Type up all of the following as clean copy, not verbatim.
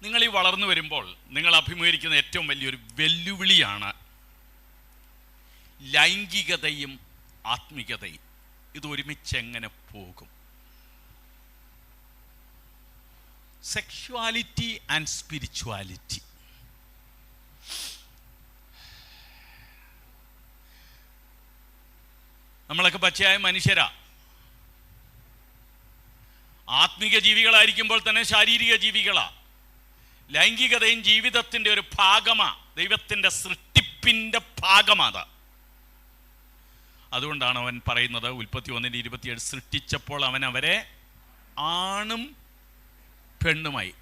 നിങ്ങൾ ഈ വളർന്നു വരുമ്പോൾ നിങ്ങൾ അഭിമുഖീകരിക്കുന്ന ഏറ്റവും വലിയൊരു വെല്ലുവിളിയാണ് ലൈംഗികതയും ആത്മീകതയും. ഇത് ഒരുമിച്ച് എങ്ങനെ പോകും? Sexuality and spirituality. നമ്മളൊക്കെ പച്ചയായ മനുഷ്യരാ. ആത്മീക ജീവികളായിരിക്കുമ്പോൾ തന്നെ ശാരീരിക ജീവികളാ. ലൈംഗികതയും ജീവിതത്തിൻ്റെ ഒരു ഭാഗമാ, ദൈവത്തിൻ്റെ സൃഷ്ടിപ്പിൻ്റെ ഭാഗമാത്. അതുകൊണ്ടാണ് അവൻ പറയുന്നത് ഉൽപ്പത്തി 1:27, സൃഷ്ടിച്ചപ്പോൾ അവൻ അവരെ ആണും പെണ്ണുമായി.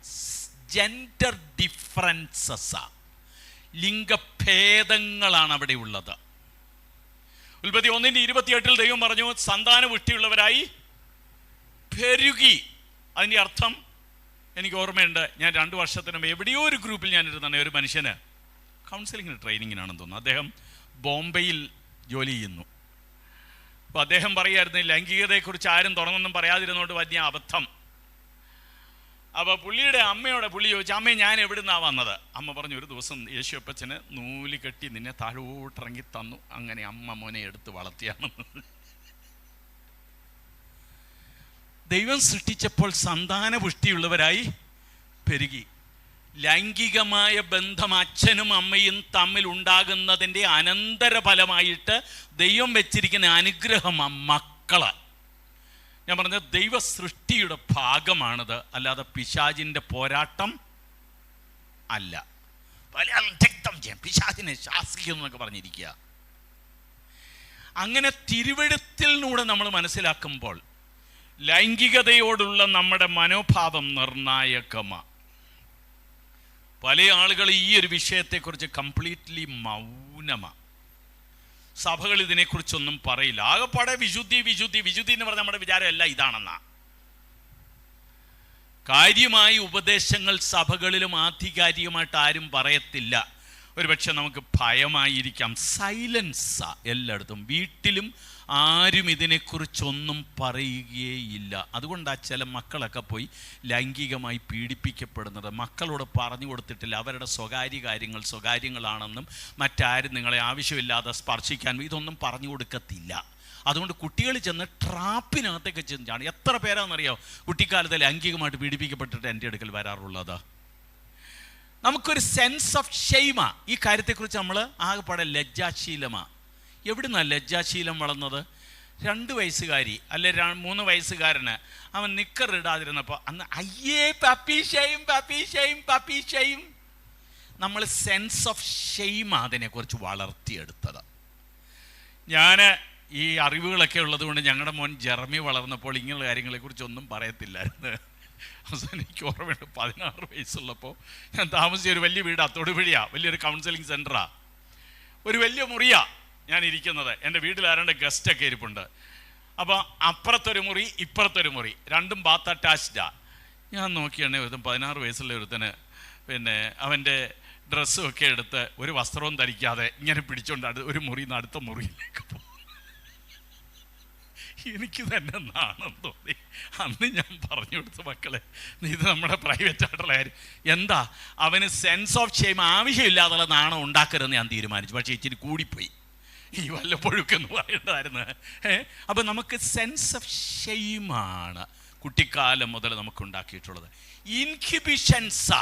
ജെൻഡർ ഡിഫറൻസസാ, ലിംഗഭേദങ്ങളാണ് അവിടെ ഉള്ളത്. ഉൽപ്പത്തി 1:28 ദൈവം പറഞ്ഞു സന്താനപുഷ്ടിയുള്ളവരായി പെരുകി. അതിൻ്റെ അർത്ഥം എനിക്ക് ഓർമ്മയുണ്ട്, ഞാൻ 2 വർഷത്തിന് മുമ്പ് എവിടെയോ ഒരു ഗ്രൂപ്പിൽ ഞാനിരുന്ന ഒരു മനുഷ്യന് കൗൺസിലിങ്ങിന് ട്രെയിനിങ്ങിനാണെന്ന് തോന്നുന്നു, അദ്ദേഹം ബോംബെയിൽ ജോലി ചെയ്യുന്നു. അപ്പോൾ അദ്ദേഹം പറയായിരുന്നു ലൈംഗികതയെക്കുറിച്ച് ആരും തുറന്നൊന്നും പറയാതിരുന്നോണ്ട് വലിയ അബദ്ധം. അപ്പോൾ പുള്ളിയുടെ അമ്മയോടെ പുള്ളി ചോദിച്ചു, അമ്മേ ഞാൻ എവിടുന്നാണ് വന്നത്? അമ്മ പറഞ്ഞു, ഒരു ദിവസം യേശുപ്പച്ചന് നൂല് കെട്ടി നിന്നെ താഴോട്ടിറങ്ങി തന്നു, അങ്ങനെ അമ്മ മോനെ എടുത്ത് വളർത്തിയാണ്. ദൈവം സൃഷ്ടിച്ചപ്പോൾ സന്താനപുഷ്ടിയുള്ളവരായി പെരുകി. ലൈംഗികമായ ബന്ധം അച്ഛനും അമ്മയും തമ്മിൽ ഉണ്ടാകുന്നതിൻ്റെ അനന്തരഫലമായിട്ട് ദൈവം വെച്ചിരിക്കുന്ന അനുഗ്രഹം മക്കള്. ഞാൻ പറഞ്ഞ ദൈവ സൃഷ്ടിയുടെ ഭാഗമാണത്, അല്ലാതെ പിശാചിൻ്റെ പോരാട്ടം അല്ല. രക്തം ചെയ്യാം, പിശാചിനെ ശാസിക്കും എന്നൊക്കെ പറഞ്ഞിരിക്കുക. അങ്ങനെ തിരുവെഴുത്തിലൂടെ നമ്മൾ മനസ്സിലാക്കുമ്പോൾ ലൈംഗികതയോടുള്ള നമ്മുടെ മനോഭാവം നിർണായകമാണ്. പല ആളുകൾ ഈ ഒരു വിഷയത്തെക്കുറിച്ച് കംപ്ലീറ്റ്ലി മൗനമാണ്. സഭകൾ ഇതിനെക്കുറിച്ചൊന്നും പറയില്ല. ആകെപ്പാടെ വിശുദ്ധി വിശുദ്ധി വിശുദ്ധി എന്ന് പറഞ്ഞാൽ നമ്മുടെ വിചാരം എല്ലാം ഇതാണെന്നാ. കാര്യമായി ഉപദേശങ്ങൾ സഭകളിലും ആധികാരികമായിട്ട് ആരും പറയത്തില്ല. ഒരുപക്ഷെ നമുക്ക് ഭയമായിരിക്കാം. സൈലൻസാ എല്ലായിടത്തും. വീട്ടിലും ആരും ഇതിനെക്കുറിച്ചൊന്നും പറയുകയില്ല. അതുകൊണ്ടാണ് ചില മക്കളൊക്കെ പോയി ലൈംഗികമായി പീഡിപ്പിക്കപ്പെടുന്നത്. മക്കളോട് പറഞ്ഞു കൊടുത്തിട്ടില്ല, അവരുടെ സ്വകാര്യ കാര്യങ്ങൾ സ്വകാര്യങ്ങളാണെന്നും മറ്റാരും നിങ്ങളെ ആവശ്യമില്ലാതെ സ്പർശിക്കാൻ ഇതൊന്നും പറഞ്ഞു കൊടുക്കത്തില്ല. അതുകൊണ്ട് കുട്ടികൾ ചെന്ന് ട്രാപ്പിനകത്തേക്ക് ചെന്നാണ്. എത്ര പേരാണെന്നറിയാമോ കുട്ടിക്കാലത്ത് ലൈംഗികമായിട്ട് പീഡിപ്പിക്കപ്പെട്ടിട്ട് എൻ്റെ അടുക്കൽ വരാറുള്ളത്? നമുക്കൊരു സെൻസ് ഓഫ് ഷെയ്മാ ഈ കാര്യത്തെക്കുറിച്ച്. നമ്മൾ ആകെപ്പാടെ ലജ്ജാശീലമാണ്. എവിടുന്നാണ് ലജ്ജാശീലം വളർന്നത്? 2 വയസ്സുകാരി അല്ലെ 3 വയസ്സുകാരന് അവൻ നിക്കറിടാതിരുന്നപ്പോൾ അന്ന് അയ്യേ puppy shame puppy shame puppy shame. നമ്മൾ സെൻസ് ഓഫ് ഷെയ്മാ അതിനെക്കുറിച്ച് വളർത്തിയെടുത്തത്. ഞാൻ ഈ അറിവുകളൊക്കെ ഉള്ളതുകൊണ്ട് ഞങ്ങളുടെ മോൻ ജെറമി വളർന്നപ്പോൾ ഇങ്ങനെയുള്ള കാര്യങ്ങളെക്കുറിച്ചൊന്നും പറയത്തില്ലായിരുന്നു. അവസാനം എനിക്ക് ഓർമ്മയുണ്ട്, 16 വയസ്സുള്ളപ്പോൾ ഞാൻ താമസിച്ച ഒരു വലിയ വീട് തൊടുപുഴയാണ്, വലിയൊരു കൗൺസിലിംഗ് സെൻ്ററാണ്. ഒരു വലിയ മുറിയാണ് ഞാൻ ഇരിക്കുന്നത്. എൻ്റെ വീട്ടിൽ ആരാണ്ട് ഗസ്റ്റൊക്കെ ഇരിപ്പുണ്ട്. അപ്പോൾ അപ്പുറത്തൊരു മുറി ഇപ്പുറത്തൊരു മുറി, രണ്ടും ബാത്ത് അറ്റാച്ച്ഡാണ്. ഞാൻ നോക്കിയാണെങ്കിൽ ഒരുത്തൻ 16 വയസ്സുള്ള ഒരുത്തന് പിന്നെ അവൻ്റെ ഡ്രസ്സും ഒക്കെ എടുത്ത് ഒരു വസ്ത്രവും ധരിക്കാതെ ഇങ്ങനെ പിടിച്ചുകൊണ്ട് ഒരു മുറിയിൽ നിന്ന് അടുത്ത മുറിയിലേക്ക് പോകും. എനിക്ക് തന്നെ നാണം തോന്നി. അന്ന് ഞാൻ പറഞ്ഞു കൊടുത്ത മക്കളെ, ഇത് നമ്മുടെ പ്രൈവറ്റ് ആയിട്ടുള്ള കാര്യം. എന്താ അവന് സെൻസ് ഓഫ് ഷെയിം ആവശ്യമില്ലാതുള്ള നാണം ഉണ്ടാക്കരുതെന്ന് ഞാൻ തീരുമാനിച്ചു. പക്ഷേ ഇച്ചിരി കൂടിപ്പോയി. ഈ വല്ലപ്പോഴൊക്കെ എന്ന് പറയേണ്ടതായിരുന്നു. അപ്പം നമുക്ക് സെൻസ് ഓഫ് ഷെയിമാണ് കുട്ടിക്കാലം മുതൽ നമുക്ക് ഉണ്ടാക്കിയിട്ടുള്ളത്. ഇൻഹിബിഷൻസാ,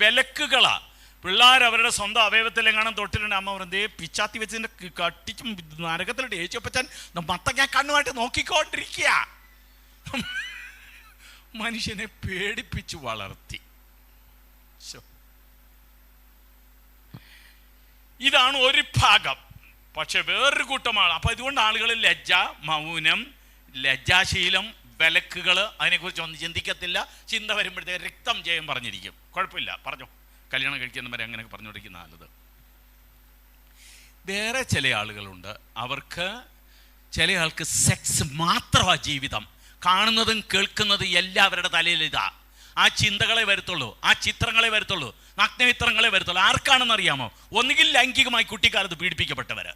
വിലക്കുകളാ. പിള്ളേർ അവരുടെ സ്വന്തം അവയവത്തിലെങ്ങാനും തൊട്ടിട്ടുണ്ട്. അമ്മ പറഞ്ഞേ പിച്ചാത്തി വെച്ചതിൻ്റെ കട്ടിച്ചും നരകത്തിലിട്ട് ഏച്ചപ്പച്ചാൻ മത്തങ്ങ കണ്ണുമായിട്ട് നോക്കിക്കൊണ്ടിരിക്കുക. മനുഷ്യനെ പേടിപ്പിച്ചു വളർത്തി. ഇതാണ് ഒരു ഭാഗം. പക്ഷെ വേറൊരു കൂട്ടമാണ്. അപ്പം ഇതുകൊണ്ട് ആളുകൾ ലജ്ജ, മൗനം, ലജ്ജാശീലം, വിലക്കുകൾ, അതിനെക്കുറിച്ച് ഒന്നും ചിന്തിക്കത്തില്ല. ചിന്ത വരുമ്പോഴത്തേക്ക് രക്തം ജയം പറഞ്ഞിരിക്കും. കുഴപ്പമില്ല, പറഞ്ഞോ, കല്യാണം കഴിക്കുന്നവരെ അങ്ങനെയൊക്കെ പറഞ്ഞുകൊണ്ടിരിക്കുന്ന നല്ലത്. വേറെ ചില ആളുകളുണ്ട്, ചില ആൾക്ക് സെക്സ് മാത്രമാണ് ജീവിതം. കാണുന്നതും കേൾക്കുന്നതും എല്ലാവരുടെ തലയിൽ ഇതാ. ആ ചിന്തകളെ വരത്തുള്ളൂ, ആ ചിത്രങ്ങളെ വരത്തുള്ളൂ, നഗ്നചിത്രങ്ങളെ വരത്തുള്ളൂ. ആർക്കാണെന്നറിയാമോ? ഒന്നുകിൽ ലൈംഗികമായി കുട്ടിക്കാലത്ത് പീഡിപ്പിക്കപ്പെട്ടവർ,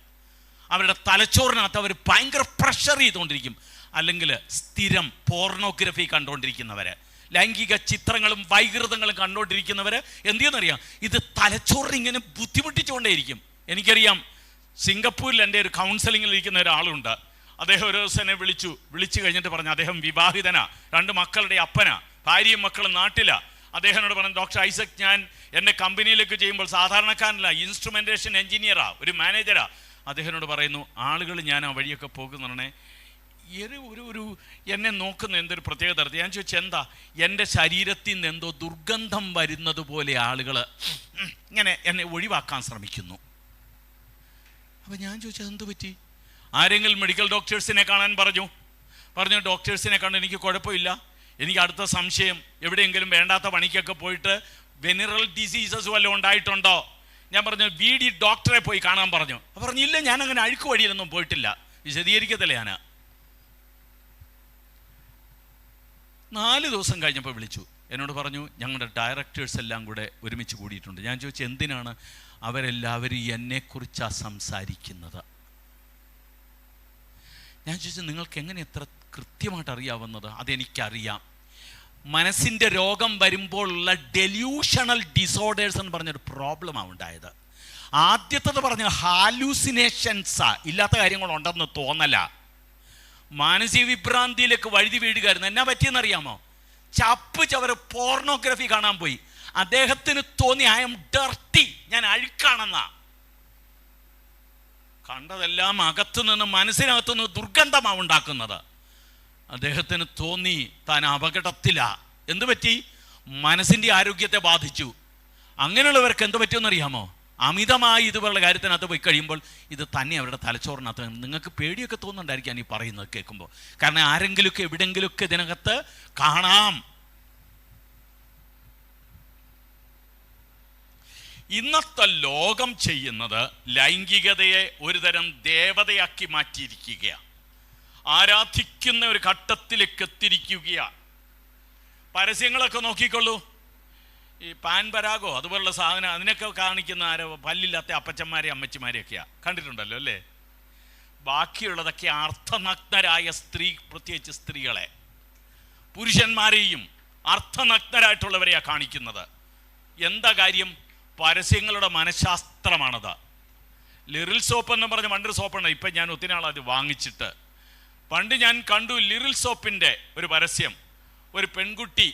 അവരുടെ തലച്ചോറിനകത്ത് അവർ ഭയങ്കര പ്രഷർ ചെയ്തുകൊണ്ടിരിക്കും. അല്ലെങ്കിൽ സ്ഥിരം പോർണോഗ്രഫി കണ്ടുകൊണ്ടിരിക്കുന്നവർ, ലൈംഗിക ചിത്രങ്ങളും വൈകൃതങ്ങളും കണ്ടുകൊണ്ടിരിക്കുന്നവർ എന്ത് ചെയ്യുന്നറിയാം, ഇത് തലച്ചോറിന് ഇങ്ങനെ ബുദ്ധിമുട്ടിച്ചുകൊണ്ടേയിരിക്കും. എനിക്കറിയാം, സിംഗപ്പൂരിൽ എൻ്റെ ഒരു കൗൺസിലിങ്ങിൽ ഇരിക്കുന്ന ഒരാളുണ്ട്. അദ്ദേഹം ഒരു ദിവസം എന്നെ വിളിച്ചു കഴിഞ്ഞിട്ട് പറഞ്ഞു, അദ്ദേഹം വിവാഹിതനാ, 2 മക്കളുടെ അപ്പനാ, ഭാര്യയും മക്കളും നാട്ടിലാ. അദ്ദേഹത്തിനോട് പറഞ്ഞു, ഡോക്ടർ ഐസക്, ഞാൻ എൻ്റെ കമ്പനിയിലേക്ക് ചെയ്യുമ്പോൾ സാധാരണക്കാരനല്ല, ഇൻസ്ട്രുമെൻറ്റേഷൻ എഞ്ചിനീയറാ, ഒരു മാനേജരാ. അദ്ദേഹത്തിനോട് പറയുന്നു, ആളുകൾ ഞാൻ ആ വഴിയൊക്കെ പോകുന്നുണ്ടേ, ഒരു എന്നെ നോക്കുന്ന എന്തൊരു പ്രത്യേക തരത്തിൽ. ഞാൻ ചോദിച്ചു, എന്താ? എൻ്റെ ശരീരത്തിൽ നിന്ന് എന്തോ ദുർഗന്ധം വരുന്നത് പോലെ ആളുകൾ ഇങ്ങനെ എന്നെ ഒഴിവാക്കാൻ ശ്രമിക്കുന്നു. അപ്പം ഞാൻ ചോദിച്ചത് എന്ത് പറ്റി? ആരെങ്കിലും മെഡിക്കൽ ഡോക്ടേഴ്സിനെ കാണാൻ പറഞ്ഞു. ഡോക്ടേഴ്സിനെ കണ്ട് എനിക്ക് കുഴപ്പമില്ല, എനിക്ക് അടുത്ത സംശയം, എവിടെയെങ്കിലും വേണ്ടാത്ത പണിക്കൊക്കെ പോയിട്ട് വെനറൽ ഡിസീസസ് വല്ലതും ഉണ്ടായിട്ടുണ്ടോ? ഞാൻ പറഞ്ഞു, വീടി ഡോക്ടറെ പോയി കാണാൻ പറഞ്ഞു. പറഞ്ഞു, ഇല്ല, ഞാൻ അങ്ങനെ അഴുക്ക് വഴിയിലൊന്നും പോയിട്ടില്ല. വിശദീകരിക്കത്തില്ല. ഞാൻ 4 ദിവസം കഴിഞ്ഞപ്പോൾ വിളിച്ചു, എന്നോട് പറഞ്ഞു, ഞങ്ങളുടെ ഡയറക്ടേഴ്സ് എല്ലാം കൂടെ ഒരുമിച്ച് കൂടിയിട്ടുണ്ട്. ഞാൻ ചോദിച്ചു, എന്തിനാണ്? അവരെല്ലാവരും എന്നെക്കുറിച്ചാണ് സംസാരിക്കുന്നത്. ഞാൻ ചോദിച്ചു, നിങ്ങൾക്ക് എങ്ങനെ എത്ര കൃത്യമായിട്ട് അറിയാവുന്നത്? അതെനിക്കറിയാം. മനസ്സിൻ്റെ രോഗം വരുമ്പോഴുള്ള ഡെല്യൂഷണൽ ഡിസോർഡേഴ്സ് എന്ന് പറഞ്ഞൊരു പ്രോബ്ലമാണ് ഉണ്ടായത്. ആദ്യത്തത് പറഞ്ഞ ഹാലൂസിനേഷൻസാ, ഇല്ലാത്ത കാര്യങ്ങളുണ്ടെന്ന് തോന്നല. മാനസിക വിഭ്രാന്തിയിലേക്ക് വഴുതി വീഴുകയായിരുന്നു. എന്നാ പറ്റിയെന്നറിയാമോ? ചപ്പ് ചവറ് പോർണോഗ്രഫി കാണാൻ പോയി. അദ്ദേഹത്തിന് തോന്നി ഐ എം ഡർട്ടി, ഞാൻ അഴുക്കാണെന്നാ. കണ്ടതെല്ലാം അകത്തുനിന്ന്, മനസ്സിനകത്തുനിന്ന് ദുർഗന്ധമാണ് ഉണ്ടാക്കുന്നത്. അദ്ദേഹത്തിന് തോന്നി താൻ അപകടത്തിലാ. എന്തു പറ്റി? മനസ്സിൻ്റെ ആരോഗ്യത്തെ ബാധിച്ചു. അങ്ങനെയുള്ളവർക്ക് എന്ത് പറ്റുമെന്നറിയാമോ? അമിതമായി ഇതുപോലുള്ള കാര്യത്തിനകത്ത് പോയി കഴിയുമ്പോൾ ഇത് തന്നെ അവരുടെ തലച്ചോറിനകത്ത്. നിങ്ങൾക്ക് പേടിയൊക്കെ തോന്നുന്നുണ്ടായിരിക്കാം ഈ പറയുന്നത് കേൾക്കുമ്പോൾ. കാരണം ആരെങ്കിലുമൊക്കെ എവിടെയെങ്കിലുമൊക്കെ ഇതിനകത്ത് കാണാം. ഇന്നത്തെ ലോകം ചെയ്യുന്നത് ലൈംഗികതയെ ഒരുതരം ദേവതയാക്കി മാറ്റിയിരിക്കുകയാണ്. ആരാധിക്കുന്ന ഒരു ഘട്ടത്തിലേക്ക് എത്തിയിരിക്കുകയാണ്. പരസ്യങ്ങളൊക്കെ നോക്കിക്കൊള്ളൂ. ഈ പാൻ പരാഗോ അതുപോലുള്ള സാധനം, അതിനൊക്കെ കാണിക്കുന്ന ആരോ പല്ലില്ലാത്ത അപ്പച്ചന്മാരെ അമ്മച്ചിമാരെയൊക്കെയാണ് കണ്ടിട്ടുണ്ടല്ലോ അല്ലേ? ബാക്കിയുള്ളതൊക്കെ അർത്ഥനഗ്നരായ പ്രത്യേകിച്ച് സ്ത്രീകളെ, പുരുഷന്മാരെയും അർത്ഥനഗ്നരായിട്ടുള്ളവരെയാണ് കാണിക്കുന്നത്. എന്താ കാര്യം? പരസ്യങ്ങളുടെ മനഃശാസ്ത്രമാണത്. ലിറിൽ സോപ്പ് എന്ന് പറഞ്ഞ പണ്ടൊരു സോപ്പുണ്ട്. ഇപ്പം ഞാൻ ഒത്തിരി നാളത് വാങ്ങിച്ചിട്ട്. പണ്ട് ഞാൻ കണ്ടു ലിറിൽ സോപ്പിൻ്റെ ഒരു പരസ്യം. ഒരു പെൺകുട്ടി,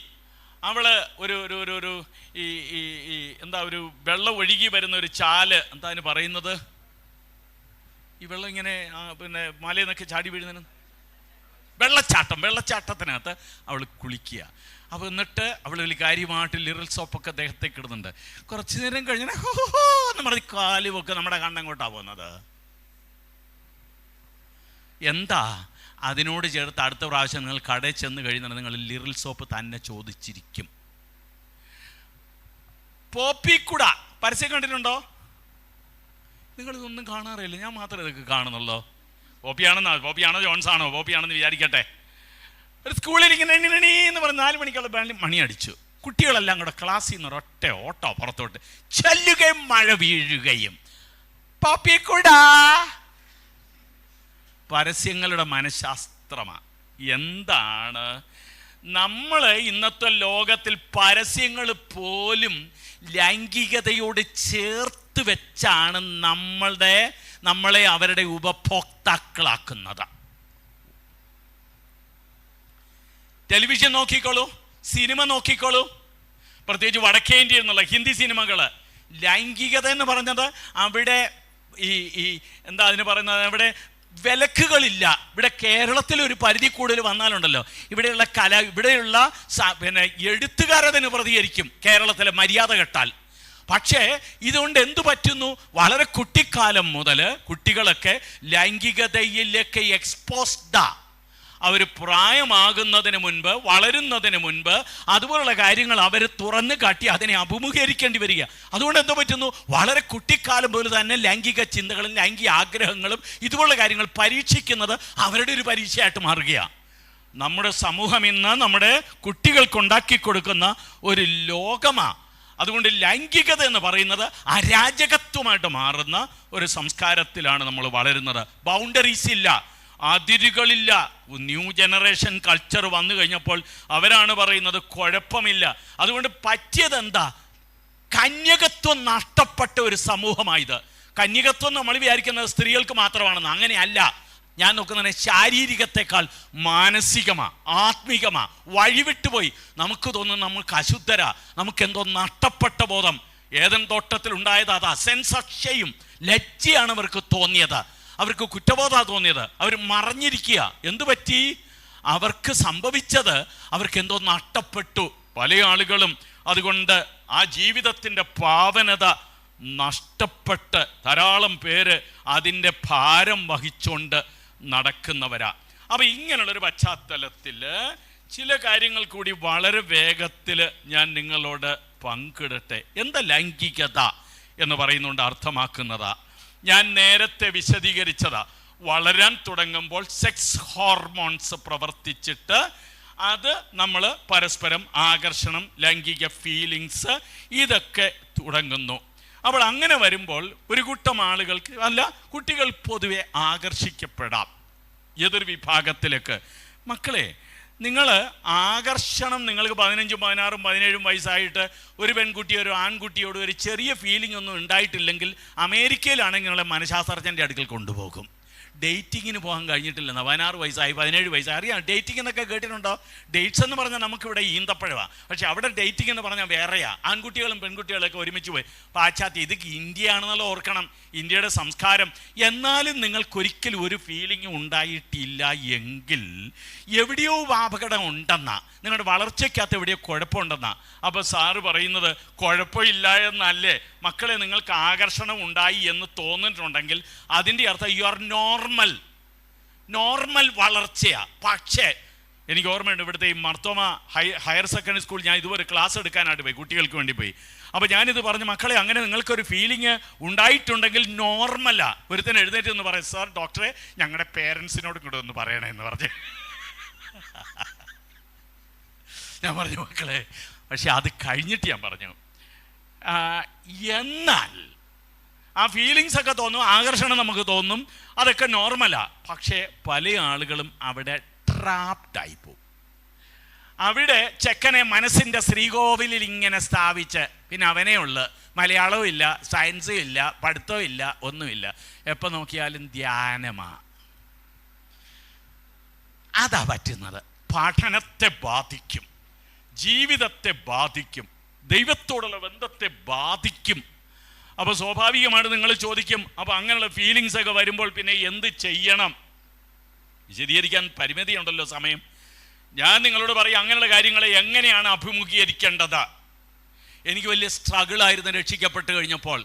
അവള് ഒരു എന്താ, ഒരു വെള്ളം ഒഴുകി വരുന്ന ഒരു ചാല്, എന്താ അതിന് പറയുന്നത്? ഈ വെള്ളം ഇങ്ങനെ പിന്നെ മലയിൽ നിന്നൊക്കെ ചാടി വീഴുന്നതിന് വെള്ളച്ചാട്ടത്തിനകത്ത് അവൾ കുളിക്കുക. അപ്പോൾ എന്നിട്ട് അവൾ വലിയ കാര്യമായിട്ട് ലിറിൽ സോപ്പൊക്കെ ദേഹത്തേക്ക് ഇടുന്നുണ്ട്. കുറച്ച് നേരം കഴിഞ്ഞാൽ എന്ന് പറഞ്ഞ് കാലുമൊക്കെ നമ്മുടെ കണ്ണങ്ങോട്ടാണ് പോകുന്നത്. എന്താ? അതിനോട് ചേർത്ത് അടുത്ത പ്രാവശ്യം നിങ്ങൾ കടയിൽ ചെന്ന് കഴിയുന്നത് നിങ്ങൾ ലിറിൽ സോപ്പ് തന്നെ ചോദിച്ചിരിക്കും. പോപ്പിക്കുട പരസ്യം കണ്ടിട്ടുണ്ടോ? നിങ്ങളിതൊന്നും കാണാറില്ല, ഞാൻ മാത്രമേ ഇതൊക്കെ കാണുന്നുള്ളൂ. പോപ്പിയാണോ ജോൺസാണോ പോപ്പിയാണെന്ന് വിചാരിക്കട്ടെ. ഒരു സ്കൂളിൽ ഇങ്ങനെ എന്ന് പറഞ്ഞ് 4 മണിക്കുള്ള മണി അടിച്ചു. കുട്ടികളെല്ലാം കൂടെ ക്ലാസ്സിൽ നിന്ന് ഒരൊറ്റ ഓട്ടോ പുറത്തോട്ട് ചെല്ലുകയും മഴ വീഴുകയും. പോപ്പിക്കുട പരസ്യങ്ങളുടെ മനഃശാസ്ത്രമാണ്. എന്താണ്? നമ്മൾ ഇന്നത്തെ ലോകത്തിൽ പരസ്യങ്ങൾ പോലും ലൈംഗികതയോട് ചേർത്ത് വെച്ചാണ് നമ്മളെ അവരുടെ ഉപഭോക്താക്കളാക്കുന്നത്. ടെലിവിഷൻ നോക്കിക്കോളൂ, സിനിമ നോക്കിക്കോളൂ. പ്രത്യേകിച്ച് വടക്കേ ഇന്ത്യയിൽ നിന്നുള്ള ഹിന്ദി സിനിമകൾ. ലൈംഗികത എന്ന് പറഞ്ഞത് അവിടെ ഈ എന്താ അതിന് പറയുന്നത്, അവിടെ വിലക്കുകളില്ല. ഇവിടെ കേരളത്തിൽ ഒരു പരിധി കൂടുതൽ വന്നാലുണ്ടല്ലോ, ഇവിടെയുള്ള ഇവിടെയുള്ള പിന്നെ എഴുത്തുകാരതിന് പ്രതികരിക്കും കേരളത്തിലെ മര്യാദ കെട്ടാൽ. പക്ഷേ ഇതുകൊണ്ട് എന്തു പറ്റുന്നു? വളരെ കുട്ടിക്കാലം മുതൽ കുട്ടികളൊക്കെ ലൈംഗികതയിലേക്ക് എക്സ്പോസ്ഡാ. അവർ പ്രായമാകുന്നതിന് മുൻപ്, വളരുന്നതിന് മുൻപ് അതുപോലുള്ള കാര്യങ്ങൾ അവർ തുറന്നു കാട്ടി അതിനെ അഭിമുഖീകരിക്കേണ്ടി വരിക. അതുകൊണ്ട് എന്തോ പറ്റുന്നു? വളരെ കുട്ടിക്കാലം പോലെ തന്നെ ലൈംഗിക ചിന്തകളും ലൈംഗിക ആഗ്രഹങ്ങളും ഇതുപോലുള്ള കാര്യങ്ങൾ പരീക്ഷിക്കുന്നത് അവരുടെ ഒരു പരീക്ഷയായിട്ട് മാറുകയാണ്. നമ്മുടെ സമൂഹം ഇന്ന് നമ്മുടെ കുട്ടികൾക്കുണ്ടാക്കി കൊടുക്കുന്ന ഒരു ലോകമാണ്. അതുകൊണ്ട് ലൈംഗികത എന്ന് പറയുന്നത് അരാജകത്വമായിട്ട് മാറുന്ന ഒരു സംസ്കാരത്തിലാണ് നമ്മൾ വളരുന്നത്. ബൗണ്ടറീസ് ഇല്ല. അതിരുകളില്ല. ന്യൂ ജനറേഷൻ കൾച്ചർ വന്നു കഴിഞ്ഞപ്പോൾ അവരാണ് പറയുന്നത് കുഴപ്പമില്ല. അതുകൊണ്ട് പറ്റിയതെന്താ? കന്യകത്വം നഷ്ടപ്പെട്ട ഒരു സമൂഹമായത്. കന്യകത്വം നമ്മൾ വിചാരിക്കുന്നത് സ്ത്രീകൾക്ക് മാത്രമാണെന്ന്. അങ്ങനെയല്ല. ഞാൻ നോക്കുന്നത് ശാരീരികത്തെക്കാൾ മാനസികമാ, ആത്മീകമാ. വഴിവിട്ടുപോയി. നമുക്ക് തോന്നുന്നു നമുക്ക് അശുദ്ധരാ, നമുക്കെന്തോ നഷ്ടപ്പെട്ട ബോധം. ഏദൻ തോട്ടത്തിൽ ഉണ്ടായത് അതാ. സെൻസ് ഓഫ് ഷെയിം, ലജ്ജയാണ് അവർക്ക് തോന്നിയത്, അവർക്ക് കുറ്റബോധം തോന്നിയത്. അവർ മറഞ്ഞിരിക്കുക. എന്തു പറ്റി? അവർക്ക് സംഭവിച്ചത് അവർക്ക് എന്തോ നഷ്ടപ്പെട്ടു. പല ആളുകളും അതുകൊണ്ട് ആ ജീവിതത്തിൻ്റെ പാവനത നഷ്ടപ്പെട്ട് ധാരാളം പേര് അതിൻ്റെ ഭാരം വഹിച്ചുകൊണ്ട് നടക്കുന്നവരാ. അപ്പം ഇങ്ങനെയുള്ളൊരു പശ്ചാത്തലത്തിൽ ചില കാര്യങ്ങൾ കൂടി വളരെ വേഗത്തിൽ ഞാൻ നിങ്ങളോട് പങ്കിടട്ടെ. എന്താ ലൈംഗികത എന്ന് പറയുന്നുണ്ട് അർത്ഥമാക്കുന്നതാ? ഞാൻ നേരത്തെ വിശദീകരിച്ചതാ. വളരാൻ തുടങ്ങുമ്പോൾ സെക്സ് ഹോർമോൺസ് പ്രവർത്തിച്ചിട്ട് അത് നമ്മൾ പരസ്പരം ആകർഷണം, ലൈംഗിക ഫീലിങ്സ് ഇതൊക്കെ തുടങ്ങുന്നു. അപ്പോൾ അങ്ങനെ വരുമ്പോൾ ഒരു കൂട്ടം ആളുകൾക്ക്, അല്ല കുട്ടികൾ പൊതുവെ ആകർഷിക്കപ്പെടാം എതിർ വിഭാഗത്തിലേക്ക്. മക്കളെ, നിങ്ങൾ ആകർഷണം, നിങ്ങൾക്ക് 15, 16, 17 വയസ്സായിട്ട് ഒരു പെൺകുട്ടിയോ ഒരു ആൺകുട്ടിയോട് ഒരു ചെറിയ ഫീലിംഗ് ഒന്നും ഉണ്ടായിട്ടില്ലെങ്കിൽ അമേരിക്കയിലാണെങ്കിൽ നിങ്ങളെ മനഃശാസ്ത്രജ്ഞൻ്റെ അടുക്കൽ കൊണ്ടുപോകും. ഡേറ്റിങ്ങിന് പോകാൻ കഴിഞ്ഞിട്ടില്ലെന്ന്. 16 വയസ്സായി, 17 വയസ്സായി. അറിയാം, ഡേറ്റിംഗ് എന്നൊക്കെ കേട്ടിട്ടുണ്ടോ? ഡേറ്റ്സ് എന്ന് പറഞ്ഞാൽ നമുക്കിവിടെ ഈന്തപ്പഴമാണ്, പക്ഷെ അവിടെ ഡേറ്റിംഗ് എന്ന് പറഞ്ഞാൽ വേറെയാ. ആൺകുട്ടികളും പെൺകുട്ടികളൊക്കെ ഒരുമിച്ച് പോയി. പാശ്ചാത്യം, ഇത് ഇന്ത്യയാണെന്നല്ലോ ഓർക്കണം, ഇന്ത്യയുടെ സംസ്കാരം. എന്നാലും നിങ്ങൾക്കൊരിക്കലും ഒരു ഫീലിംഗ് ഉണ്ടായിട്ടില്ല എങ്കിൽ എവിടെയോ അപകടം ഉണ്ടെന്നാ, നിങ്ങളുടെ വളർച്ചയ്ക്കകത്ത് എവിടെയോ കുഴപ്പമുണ്ടെന്നാ. അപ്പോൾ സാറ് പറയുന്നത് കുഴപ്പമില്ല എന്നല്ലേ മക്കളെ. നിങ്ങൾക്ക് ആകർഷണം ഉണ്ടായി എന്ന് തോന്നിയിട്ടുണ്ടെങ്കിൽ അതിൻ്റെ അർത്ഥം യു ആർ നോർമൽ വളർച്ചയാ. പക്ഷേ എനിക്ക് ഓർമ്മയുണ്ട്, ഇവിടുത്തെ ഈ മർത്തോമ ഹയർ സെക്കൻഡറി സ്കൂൾ ഞാൻ ഇതുവരെ ക്ലാസ് എടുക്കാനായിട്ട് പോയി, കുട്ടികൾക്ക് വേണ്ടി പോയി. അപ്പോൾ ഞാനിത് പറഞ്ഞു, മക്കളെ അങ്ങനെ നിങ്ങൾക്കൊരു ഫീലിംഗ് ഉണ്ടായിട്ടുണ്ടെങ്കിൽ നോർമലാ. ഒരുത്തൻ എഴുന്നേറ്റ് എന്ന് പറയും, സാർ ഡോക്ടറെ ഞങ്ങളുടെ പേരൻസിനോട് കൂടെ ഒന്ന് പറയണേ എന്ന് പറഞ്ഞ്. ഞാൻ പറഞ്ഞു, മക്കളെ പക്ഷെ അത് കഴിഞ്ഞിട്ട് ഞാൻ പറഞ്ഞു, എന്നാൽ ആ ഫീലിങ്സ് ഒക്കെ തോന്നും, ആകർഷണം നമുക്ക് തോന്നും, അതൊക്കെ നോർമലാ. പക്ഷേ പല ആളുകളും അവിടെ ട്രാപ്ഡായി പോകും. അവിടെ ചെക്കനെ മനസ്സിൻ്റെ ശ്രീകോവിലിൽ ഇങ്ങനെ സ്ഥാപിച്ച് പിന്നെ അവനേ ഉള്ളു. മലയാളവും ഇല്ല, സയൻസും ഇല്ല, പഠിത്തവും ഇല്ല, ഒന്നുമില്ല. എപ്പോൾ നോക്കിയാലും ധ്യാനമാ. അതാ പറ്റുന്നത്. പഠനത്തെ ബാധിക്കും, ജീവിതത്തെ ബാധിക്കും, ദൈവത്തോടുള്ള ബന്ധത്തെ ബാധിക്കും. അപ്പോൾ സ്വാഭാവികമായിട്ട് നിങ്ങൾ ചോദിക്കും, അപ്പോൾ അങ്ങനെയുള്ള ഫീലിങ്സ് ഒക്കെ വരുമ്പോൾ പിന്നെ എന്ത് ചെയ്യണം? വിശദീകരിക്കാൻ പരിമിതിയുണ്ടല്ലോ സമയം. ഞാൻ നിങ്ങളോട് പറയും അങ്ങനെയുള്ള കാര്യങ്ങളെ എങ്ങനെയാണ് അഭിമുഖീകരിക്കേണ്ടത്. എനിക്ക് വലിയ സ്ട്രഗിളായിരുന്നു രക്ഷിക്കപ്പെട്ട് കഴിഞ്ഞപ്പോൾ.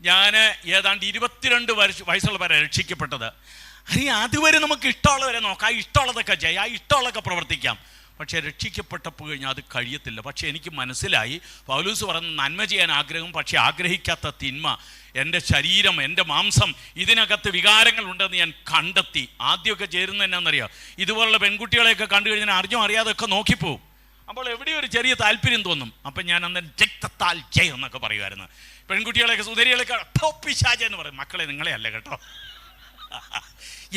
ഞാൻ ഏതാണ്ട് 22 വയസ്സുള്ള വരെ രക്ഷിക്കപ്പെട്ടത്. അതുവരെ നമുക്ക് ഇഷ്ടമുള്ളവരെ നോക്കാം, ഇഷ്ടമുള്ളതൊക്കെ ചെയ്യാം, ഇഷ്ടമുള്ളതൊക്കെ പ്രവർത്തിക്കാം. പക്ഷേ രക്ഷിക്കപ്പെട്ടപ്പോൾ കഴിഞ്ഞാൽ അത് കഴിയത്തില്ല. പക്ഷേ എനിക്ക് മനസ്സിലായി, പൗലോസ് പറഞ്ഞ നന്മ ചെയ്യാൻ ആഗ്രഹം, പക്ഷേ ആഗ്രഹിക്കാത്ത തിന്മ. എൻ്റെ ശരീരം, എൻ്റെ മാംസം, ഇതിനകത്ത് വികാരങ്ങളുണ്ടെന്ന് ഞാൻ കണ്ടെത്തി. ആദ്യമൊക്കെ ചേരുന്നത് എന്നാണെന്നറിയാം, ഇതുപോലുള്ള പെൺകുട്ടികളെയൊക്കെ കണ്ടു കഴിഞ്ഞാൽ അറിഞ്ഞോ അറിയാതൊക്കെ നോക്കിപ്പോവും. അപ്പോൾ എവിടെയോ ഒരു ചെറിയ താല്പര്യം തോന്നും. അപ്പം ഞാൻ അന്ന് രക്തത്താൽ ജയം എന്നൊക്കെ പറയുമായിരുന്നു. പെൺകുട്ടികളെയൊക്കെ സുന്ദരികളെയൊക്കെ പിശാച് എന്ന് പറയും. മക്കളെ നിങ്ങളെ അല്ല കേട്ടോ,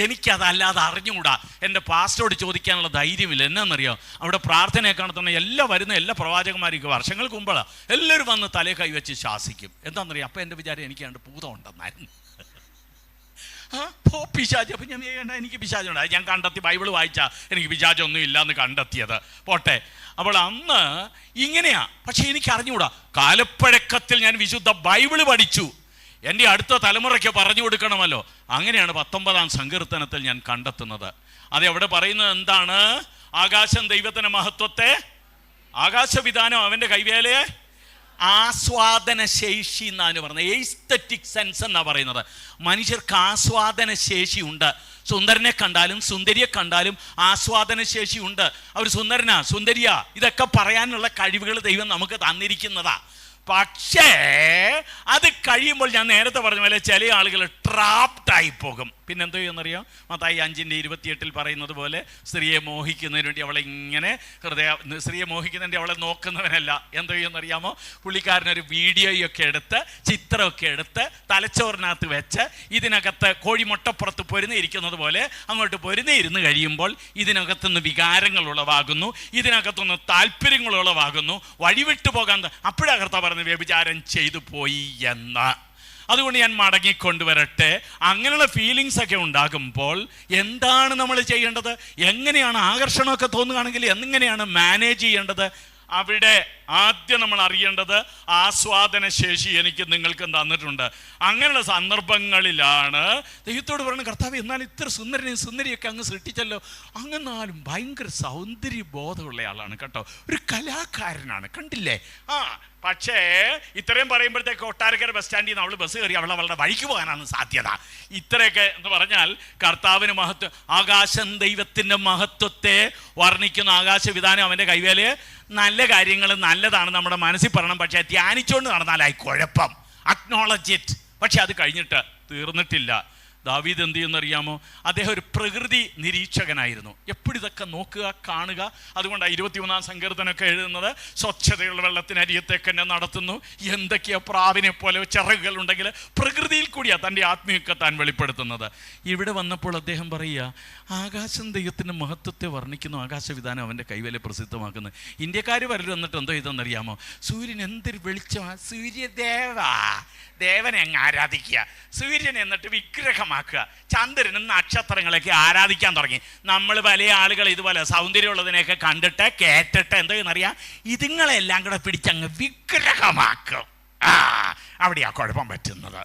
എനിക്കതല്ലാതെ അറിഞ്ഞുകൂടാ. എൻ്റെ പാസ്റ്ററോട് ചോദിക്കാനുള്ള ധൈര്യമില്ല. എന്നാണെന്നറിയോ, അവിടെ പ്രാർത്ഥനയെ കാണുന്ന എല്ലാ പ്രവാചകന്മാർക്ക് വർഷങ്ങൾക്ക് മുമ്പാണ് എല്ലാവരും വന്ന് തലയെ കൈവച്ച് ശാസിക്കും. എന്താണെന്നറിയാം, അപ്പം എൻ്റെ വിചാരം എനിക്ക് രണ്ട് ഭൂതം ഉണ്ടെന്നായിരുന്നു. പിശാച്. അപ്പം ഞാൻ എനിക്ക് പിശാചുണ്ട്, ഞാൻ കണ്ടെത്തി. ബൈബിൾ വായിച്ചാൽ എനിക്ക് പിശാചൊന്നും ഇല്ലയെന്ന് കണ്ടെത്തിയത്. പോട്ടെ. അപ്പോൾ അന്ന് ഇങ്ങനെയാ. പക്ഷെ എനിക്ക് അറിഞ്ഞുകൂടാ. കാലപ്പഴക്കത്തിൽ ഞാൻ വിശുദ്ധ ബൈബിള് പഠിച്ചു. എൻ്റെ അടുത്ത തലമുറയ്ക്ക് പറഞ്ഞു കൊടുക്കണമല്ലോ. അങ്ങനെയാണ് 19-ാം സങ്കീർത്തനത്തിൽ ഞാൻ കണ്ടെത്തുന്നത്. അത് എവിടെ പറയുന്നത് എന്താണ്? ആകാശം ദൈവത്തിൻ്റെ മഹത്വത്തെ, ആകാശവിധാനം അവൻ്റെ കൈവേലയെ, ആസ്വാദന ശേഷി എന്നാണ് പറയുന്നത്. എസ്തെറ്റിക് സെൻസ് എന്നാണ് പറയുന്നത്. മനുഷ്യർക്ക് ആസ്വാദന ശേഷി ഉണ്ട്. സുന്ദരനെ കണ്ടാലും സുന്ദരിയെ കണ്ടാലും ആസ്വാദന ശേഷി ഉണ്ട്. അവർ സുന്ദരനാ, സുന്ദരിയാ, ഇതൊക്കെ പറയാനുള്ള കഴിവുകൾ ദൈവം നമുക്ക് തന്നിരിക്കുന്നതാ. പക്ഷേ അത് കഴിയുമ്പോൾ ഞാൻ നേരത്തെ പറഞ്ഞ പോലെ ചില ആളുകൾ ട്രാപ്ഡായി പോകും. പിന്നെന്തോ ചെയ്യുമെന്നറിയാം, മത്തായി 5:28 പറയുന്നത് പോലെ സ്ത്രീയെ മോഹിക്കുന്നതിന് വേണ്ടി അവളെ ഇങ്ങനെ സ്ത്രീയെ മോഹിക്കുന്നതിന് അവളെ നോക്കുന്നവനല്ല. എന്തോ ചെയ്യുമെന്നറിയാമോ? പുള്ളിക്കാരനൊരു വീഡിയോയൊക്കെ എടുത്ത്, ചിത്രമൊക്കെ എടുത്ത് തലച്ചോറിനകത്ത് വെച്ച് ഇതിനകത്ത് കോഴിമുട്ടപ്പുറത്ത് പൊരുന്നിരിക്കുന്നത് പറഞ്ഞത് പോലെ അങ്ങോട്ട് പൊരുന്നേ ഇരുന്ന് കഴിയുമ്പോൾ ഇതിനകത്തുനിന്ന് വികാരങ്ങൾ ഉളവാകുന്നു, ഇതിനകത്തുനിന്ന് താല്പര്യങ്ങൾ ഉളവാകുന്നു, വഴിവിട്ടു പോകാൻ. അപ്പോഴാ കർത്താവ് പറഞ്ഞത് വ്യഭിചാരം ചെയ്തു പോയി എന്ന്. അതുകൊണ്ട് ഞാൻ മടങ്ങിക്കൊണ്ടുവരട്ടെ. അങ്ങനെയുള്ള ഫീലിങ്സ് ഒക്കെ ഉണ്ടാകുമ്പോൾ എന്താണ് നമ്മൾ ചെയ്യേണ്ടത്? എങ്ങനെയാണ് ആകർഷണമൊക്കെ തോന്നുകയാണെങ്കിൽ എങ്ങനെയാണ് മാനേജ് ചെയ്യേണ്ടത്? അവിടെ ആദ്യം നമ്മൾ അറിയേണ്ടത് ആസ്വാദന ശേഷി എനിക്ക് നിങ്ങൾക്ക് തന്നിട്ടുണ്ട്. അങ്ങനെയുള്ള സന്ദർഭങ്ങളിലാണ് ദൈവത്തോട് പറയുന്നത്, കർത്താവ് എന്നാൽ ഇത്ര സുന്ദരിയൊക്കെ അങ്ങ് സൃഷ്ടിച്ചല്ലോ, അങ്ങെന്നാലും ഭയങ്കര സൗന്ദര്യ ബോധമുള്ള ആളാണ് കേട്ടോ, ഒരു കലാകാരനാണ്, കണ്ടില്ലേ? പക്ഷേ ഇത്രയും പറയുമ്പോഴത്തേക്ക് കൊട്ടാരക്കര ബസ് സ്റ്റാൻഡിൽ നിന്ന് അവൾ ബസ് കയറി അവളുടെ വഴിക്ക് പോകാനാണ് സാധ്യത. ഇത്രയൊക്കെ എന്ന് പറഞ്ഞാൽ കർത്താവിന് മഹത്വം, ആകാശം ദൈവത്തിൻ്റെ മഹത്വത്തെ വർണ്ണിക്കുന്ന ആകാശവിധാനം അവൻ്റെ കൈവേല്. നല്ല കാര്യങ്ങൾ നല്ലതാണ് നമ്മുടെ മനസ്സിൽ പറയണം, പക്ഷേ ധ്യാനിച്ചുകൊണ്ട് നടന്നാലായി കുഴപ്പം. Acknowledge it. പക്ഷെ അത് കഴിഞ്ഞിട്ട് തീർന്നിട്ടില്ല. ദാവീദ് എന്ത് ചെയ്യുന്നറിയാമോ? അദ്ദേഹം ഒരു പ്രകൃതി നിരീക്ഷകനായിരുന്നു. എപ്പോഴും ഇതൊക്കെ നോക്കുക, കാണുക. അതുകൊണ്ടാണ് 21-ാം സങ്കീർത്തനമൊക്കെ എഴുതുന്നത്, സ്വച്ഛതയുള്ള വെള്ളത്തിനരിയത്തേക്ക് എന്നെ നടത്തുന്നു, എന്തൊക്കെയാ പ്രാവിനെ പോലെ ചിറകുകൾ ഉണ്ടെങ്കിൽ പ്രകൃതിയിൽ കൂടിയാണ് തൻ്റെ ആത്മീയത്തെ താൻ വെളിപ്പെടുത്തുന്നത്. ഇവിടെ വന്നപ്പോൾ അദ്ദേഹം പറയുക, ആകാശം ദൈവത്തിൻ്റെ മഹത്വത്തെ വർണ്ണിക്കുന്നു, ആകാശവിധാനം അവൻ്റെ കൈവേലെ പ്രസിദ്ധമാക്കുന്നു. ഇന്ത്യക്കാർ വരലും എന്നിട്ട് എന്തോ ഇതെന്നറിയാമോ? സൂര്യൻ എന്തൊരു വെളിച്ചമാണ്, ദേവനെ അങ്ങ് ആരാധിക്കുക, സൂര്യൻ എന്നിട്ട് വിഗ്രഹമാക്കുക, ചന്ദ്രനും നക്ഷത്രങ്ങളൊക്കെ ആരാധിക്കാൻ തുടങ്ങി. നമ്മൾ പല ആളുകൾ ഇതുപോലെ സൗന്ദര്യമുള്ളതിനെയൊക്കെ കണ്ടിട്ട് കേട്ടിട്ട് എന്തോ എന്നറിയാം, ഇതുങ്ങളെല്ലാം കൂടെ പിടിച്ചങ്ങ് വിഗ്രഹമാക്കും. അവിടെയാ കുഴപ്പം പറ്റുന്നത്.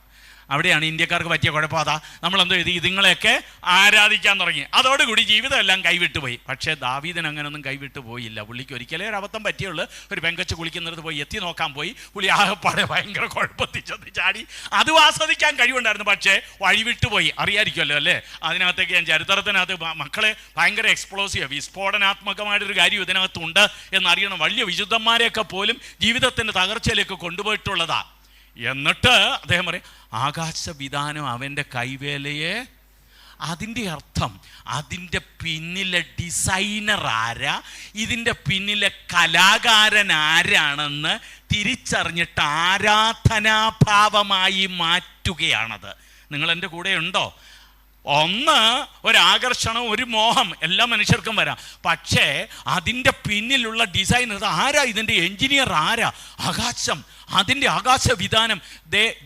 അവിടെയാണ് ഇന്ത്യക്കാർക്ക് പറ്റിയ കുഴപ്പം. അതാ നമ്മളെന്തോ ചെയ്തു, ഇതുങ്ങളെയൊക്കെ ആരാധിക്കാൻ തുടങ്ങി. അതോടുകൂടി ജീവിതം എല്ലാം കൈവിട്ടു പോയി. പക്ഷേ ദാവീദിന് അങ്ങനെയൊന്നും കൈവിട്ടു പോയില്ല. പുള്ളിക്ക് ഒരിക്കലേ ഒരു അബദ്ധം പറ്റിയുള്ളൂ. ഒരു പെങ്കൊച്ച് കുളിക്കുന്നിടത്ത് പോയി എത്തി നോക്കാൻ പോയി. പുള്ളി ആകെപ്പാടെ ഭയങ്കര കുഴപ്പത്തിൽ ചെന്ന് ചാടി. അതും ആസ്വദിക്കാൻ കഴിവുണ്ടായിരുന്നു, പക്ഷേ വഴിവിട്ടു പോയി. അറിയായിരിക്കുമല്ലോ അല്ലേ? അതിനകത്തേക്ക് ഞാൻ ചരിത്രത്തിനകത്ത് മക്കളെ ഭയങ്കര എക്സ്പ്ലോസീവ് വിസ്ഫോടനാത്മകമായിട്ടൊരു കാര്യം ഇതിനകത്തുണ്ട് എന്നറിയണം. വലിയ വിശുദ്ധന്മാരെയൊക്കെ പോലും ജീവിതത്തിൻ്റെ തകർച്ചയിലേക്ക് കൊണ്ടുപോയിട്ടുള്ളതാ. എന്നിട്ട് അദ്ദേഹം പറയും, ആകാശവിധാനം അവൻ്റെ കൈവേലയെ. അതിൻ്റെ അർത്ഥം അതിൻ്റെ പിന്നിലെ ഡിസൈനർ ആരാ, ഇതിൻ്റെ പിന്നിലെ കലാകാരൻ ആരാണെന്ന് തിരിച്ചറിഞ്ഞിട്ട് ആരാധനാഭാവമായി മാറ്റുകയാണത്. നിങ്ങൾ എൻ്റെ കൂടെ ഉണ്ടോ? ഒന്ന്, ഒരാകർഷണം, ഒരു മോഹം എല്ലാ മനുഷ്യർക്കും വരാം. പക്ഷേ അതിൻ്റെ പിന്നിലുള്ള ഡിസൈനർ ആരാ, ഇതിൻ്റെ എൻജിനീയർ ആരാ? ആകാശം, അതിൻ്റെ ആകാശവിധാനം.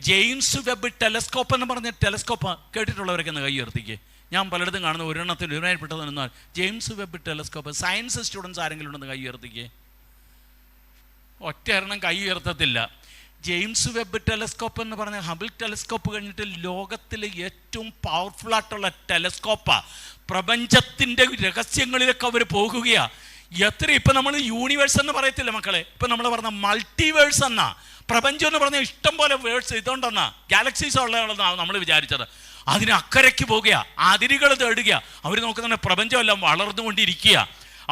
ജെയിംസ് വെബ് ടെലസ്കോപ്പ് എന്ന് പറഞ്ഞ ടെലസ്കോപ്പ് കേട്ടിട്ടുള്ളവരൊക്കെ ഒന്ന് കൈ ഉയർത്തിക്കേ. ഞാൻ പലയിടത്തും കാണുന്ന ഒരെണ്ണത്തിൽ ഒരുമായിപ്പെട്ടത് എന്നാൽ James Webb telescope. Science students ആരെങ്കിലും ഉണ്ടെന്ന് കൈ ഉയർത്തിക്കേ. ഒറ്റ എണ്ണം കൈ ഉയർത്തത്തില്ല. ജെയിംസ് വെബ് ടെലസ്കോപ്പ് എന്ന് പറഞ്ഞ ഹബിൾ ടെലസ്കോപ്പ് കഴിഞ്ഞിട്ട് ലോകത്തിലെ ഏറ്റവും പവർഫുൾ ആയിട്ടുള്ള ടെലസ്കോപ്പാണ്. പ്രപഞ്ചത്തിൻ്റെ രഹസ്യങ്ങളിലൊക്കെ അവർ പോകുകയാണ്. ഇപ്പം നമ്മൾ യൂണിവേഴ്സ് എന്ന് പറയത്തില്ല മക്കളെ, ഇപ്പം നമ്മൾ പറഞ്ഞ മൾട്ടിവേഴ്സ് എന്നാ. പ്രപഞ്ചം എന്ന് പറഞ്ഞാൽ ഇഷ്ടം പോലെ വേഴ്സ് ഇതുകൊണ്ടെന്നാ, ഗാലക്സീസ് ഉള്ളതാണെന്നാണ് നമ്മൾ വിചാരിച്ചത്. അതിന് അക്കരയ്ക്ക് പോകുക, അതിരുകൾ തേടുക. അവർ നോക്കുന്ന പ്രപഞ്ചമെല്ലാം വളർന്നുകൊണ്ടിരിക്കുക.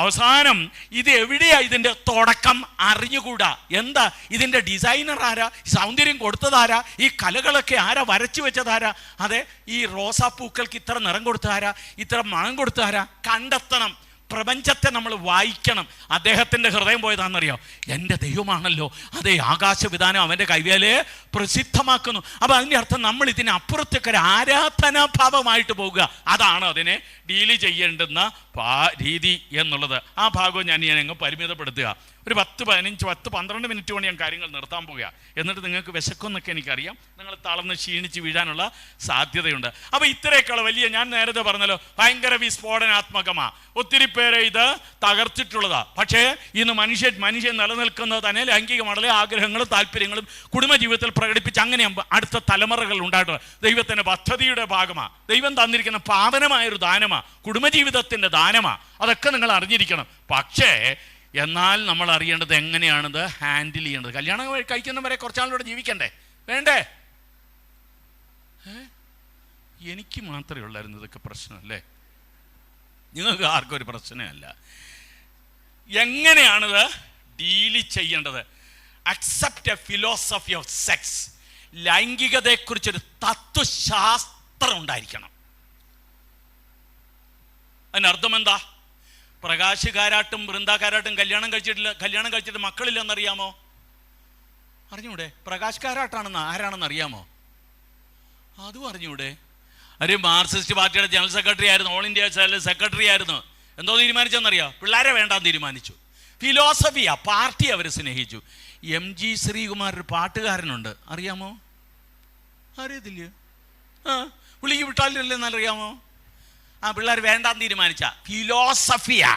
അവസാനം ഇത് എവിടെയാ, ഇതിൻ്റെ തുടക്കം അറിഞ്ഞുകൂടാ. എന്താ ഇതിൻ്റെ ഡിസൈനർ ആരാ, സൗന്ദര്യം കൊടുത്തതാരാ, ഈ കലകളൊക്കെ ആരാ വരച്ചു വെച്ചതാരാ, അതെ ഈ റോസാപ്പൂക്കൾക്ക് ഇത്ര നിറം കൊടുത്തതാരാ, ഇത്ര മണം കൊടുത്തതാരാ കണ്ടെത്തണം. പ്രപഞ്ചത്തെ നമ്മൾ വായിക്കണം. അദ്ദേഹത്തിൻ്റെ ഹൃദയം പോയതാണെന്നറിയോ? എൻ്റെ ദൈവമാണല്ലോ, അതേ ആകാശവിധാനം അവൻ്റെ കൈവേലെ പ്രസിദ്ധമാക്കുന്നു. അപ്പോൾ അതിൻ്റെ അർത്ഥം നമ്മൾ ഇതിന് അപ്പുറത്തേക്ക് ഒരു ആരാധനാഭാവമായിട്ട് പോകുക. അതാണ് അതിനെ ഡീല് ചെയ്യേണ്ടുന്ന രീതി എന്നുള്ളത്. ആ ഭാഗവും ഞാൻ അങ്ങ് പരിമിതപ്പെടുത്തുക. ഒരു 10-12 മിനിറ്റ് കൊണ്ട് ഞാൻ കാര്യങ്ങൾ നിർത്താൻ പോകുക. എന്നിട്ട് നിങ്ങൾക്ക് വിശക്കുമെന്നൊക്കെ എനിക്കറിയാം, നിങ്ങൾ തളർന്ന് ക്ഷീണിച്ച് വീഴാനുള്ള സാധ്യതയുണ്ട്. അപ്പോൾ ഇത്രയൊക്കെയുള്ള വലിയ, ഞാൻ നേരത്തെ പറഞ്ഞല്ലോ, ഭയങ്കര വിസ്ഫോടനാത്മകമാണ്. ഒത്തിരി പേരെ ഇത് തകർത്തിട്ടുള്ളതാണ്. പക്ഷേ ഇന്ന് മനുഷ്യൻ നിലനിൽക്കുന്നത് തന്നെ ലൈംഗികമായിട്ടുള്ള ആഗ്രഹങ്ങളും താല്പര്യങ്ങളും കുടുംബജീവിതത്തിൽ പ്രകടിപ്പിച്ച് അങ്ങനെ അടുത്ത തലമുറകൾ ഉണ്ടായിട്ടുള്ളത് ദൈവത്തിൻ്റെ പദ്ധതിയുടെ ഭാഗമാണ്. ദൈവം തന്നിരിക്കുന്ന പാവനമായൊരു ദാനമാണ്, കുടുംബജീവിതത്തിൻ്റെ ദാനമാണ്. അതൊക്കെ നിങ്ങൾ അറിഞ്ഞിരിക്കണം. പക്ഷേ എന്നാൽ നമ്മൾ അറിയേണ്ടത് എങ്ങനെയാണിത് ഹാൻഡിൽ ചെയ്യേണ്ടത്. കല്യാണം കഴിക്കുന്നവരെ കുറച്ചാളിലൂടെ ജീവിക്കണ്ടേ, വേണ്ടേ? എനിക്ക് മാത്രമേ ഉള്ളായിരുന്നു ഇതൊക്കെ പ്രശ്നമല്ലേ? നിങ്ങൾക്ക് ആർക്കും ഒരു പ്രശ്നമല്ല. എങ്ങനെയാണിത് ഡീല് ചെയ്യേണ്ടത്? Accept a philosophy of sex. ലൈംഗികതയെക്കുറിച്ചൊരു തത്വശാസ്ത്രം ഉണ്ടായിരിക്കണം. അതിനർത്ഥം എന്താ? പ്രകാശ് കാരാട്ടും ബൃന്ദ കാരാട്ടും കല്യാണം കഴിച്ചിട്ട് മക്കളില്ലെന്നറിയാമോ? അറിഞ്ഞൂടെ? പ്രകാശ് കാരാട്ടാണെന്ന് ആരാണെന്ന് അറിയാമോ? അതും അറിഞ്ഞൂടെ? ഒരു മാർക്സിസ്റ്റ് പാർട്ടിയുടെ ജനറൽ സെക്രട്ടറി ആയിരുന്നു, ഓൾ ഇന്ത്യ സെക്രട്ടറി ആയിരുന്നു. എന്തോ തീരുമാനിച്ചെന്നറിയാം? പിള്ളേരെ വേണ്ടാന്ന് തീരുമാനിച്ചു. ഫിലോസഫിയാ, പാർട്ടി അവർ സ്നേഹിച്ചു. MG ശ്രീകുമാർ ഒരു പാട്ടുകാരനുണ്ട്, അറിയാമോ? അറിയത്തില്ലയോ? പുള്ളിക്ക് വിട്ടാലല്ലേ എന്നറിയാമോ? പിള്ളേർ വേണ്ടാന്ന് തീരുമാനിച്ച ഫിലോസഫിയാ.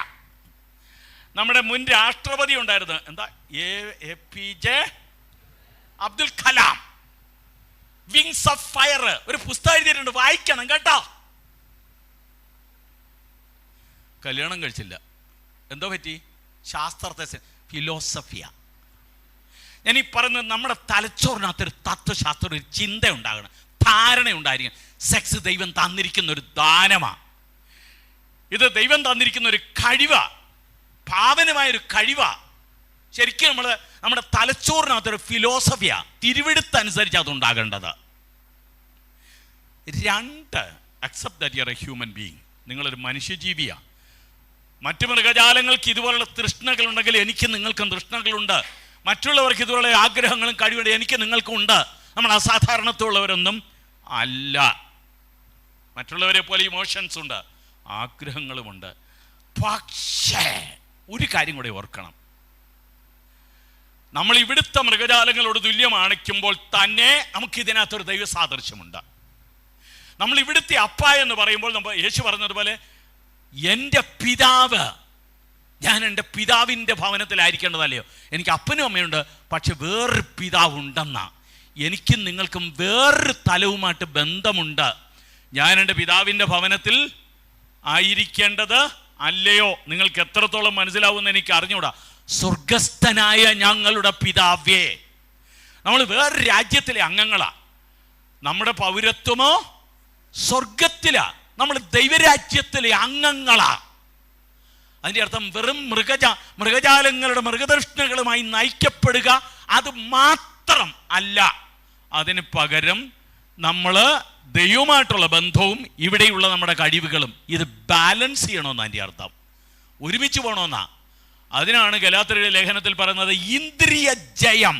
നമ്മുടെ മുൻ രാഷ്ട്രപതി ഉണ്ടായിരുന്നു, എന്താ, APJ Abdul Kalam. Wings of fire ഒരു പുസ്തകം എഴുതിയിട്ടുണ്ട്, വായിക്കണം കേട്ടോ. കല്യാണം കഴിച്ചില്ല. എന്തോ പറ്റി? ശാസ്ത്രത്തെ, ഫിലോസഫിയ. ഞാൻ ഈ പറയുന്നത് നമ്മുടെ തലച്ചോറിനകത്തൊരു തത്വശാസ്ത്ര ഒരു ചിന്ത ഉണ്ടാകണം, ധാരണ ഉണ്ടായിരിക്കണം. സെക്സ് ദൈവം തന്നിരിക്കുന്ന ഒരു ദാനമാണ്. ഇത് ദൈവം തന്നിരിക്കുന്ന ഒരു കഴിവാ, ഭാവനമായൊരു കഴിവാ. ശരിക്കും നമ്മുടെ തലച്ചോറിനകത്തൊരു ഫിലോസഫിയാ, തിരുവെടുത്തനുസരിച്ച് അതുണ്ടാകേണ്ടത്. 2, accept that you are A human being. നിങ്ങളൊരു മനുഷ്യജീവിയാണ്. മറ്റു മൃഗജാലങ്ങൾക്ക് ഇതുപോലുള്ള തൃഷ്ണകളുണ്ടെങ്കിൽ എനിക്ക് നിങ്ങൾക്കും തൃഷ്ണകളുണ്ട്. മറ്റുള്ളവർക്ക് ഇതുപോലെ ആഗ്രഹങ്ങളും കഴിവുണ്ട്, എനിക്ക് നിങ്ങൾക്കും ഉണ്ട്. നമ്മൾ അസാധാരണത്തുള്ളവരൊന്നും അല്ല. മറ്റുള്ളവരെ പോലെ ഇമോഷൻസ് ഉണ്ട്, ആഗ്രഹങ്ങളുമുണ്ട്. പക്ഷേ ഒരു കാര്യം കൂടെ ഓർക്കണം, നമ്മൾ ഇവിടുത്തെ മൃഗജാലങ്ങളോട് തുല്യമാണിക്കുമ്പോൾ തന്നെ നമുക്ക് ഇതിനകത്തൊരു ദൈവ സാദൃശ്യമുണ്ട്. നമ്മൾ ഇവിടുത്തെ അപ്പ എന്ന് പറയുമ്പോൾ നമ്മൾ യേശു പറഞ്ഞതുപോലെ എൻ്റെ പിതാവ്, ഞാൻ എൻ്റെ പിതാവിൻ്റെ ഭവനത്തിലായിരിക്കേണ്ടതല്ലയോ? എനിക്ക് അപ്പനും അമ്മയുണ്ട്, പക്ഷെ വേറൊരു പിതാവ് ഉണ്ടെന്നാ. എനിക്കും നിങ്ങൾക്കും വേറൊരു തലവുമായിട്ട് ബന്ധമുണ്ട്. ഞാൻ എൻ്റെ പിതാവിൻ്റെ ഭവനത്തിൽ ആയിരിക്കേണ്ടത് അല്ലയോ? നിങ്ങൾക്ക് എത്രത്തോളം മനസ്സിലാവുമെന്ന് എനിക്ക് അറിഞ്ഞൂടാ. സ്വർഗസ്ഥനായ ഞങ്ങളുടെ പിതാവേ. നമ്മൾ വേറൊരു രാജ്യത്തിലെ അംഗങ്ങളാ. നമ്മുടെ പൗരത്വമോ സ്വർഗത്തിലാ. നമ്മൾ ദൈവരാജ്യത്തിലെ അംഗങ്ങളാ. അതിൻ്റെ അർത്ഥം വെറും മൃഗജാലങ്ങളുടെ മൃഗതൃഷ്ണകളുമായി നയിക്കപ്പെടുക അത് മാത്രം അല്ല. അതിന് പകരം നമ്മൾ ദൈവമായിട്ടുള്ള ബന്ധവും ഇവിടെയുള്ള നമ്മുടെ കഴിവുകളും ഇത് ബാലൻസ് ചെയ്യണമെന്നാണ് അതിൻ്റെ അർത്ഥം. ഒരുമിച്ച് പോകണമെന്നാ. അതിനാണ് ഗലാത്യരുടെ ലേഖനത്തിൽ പറയുന്നത് ഇന്ദ്രിയ ജയം.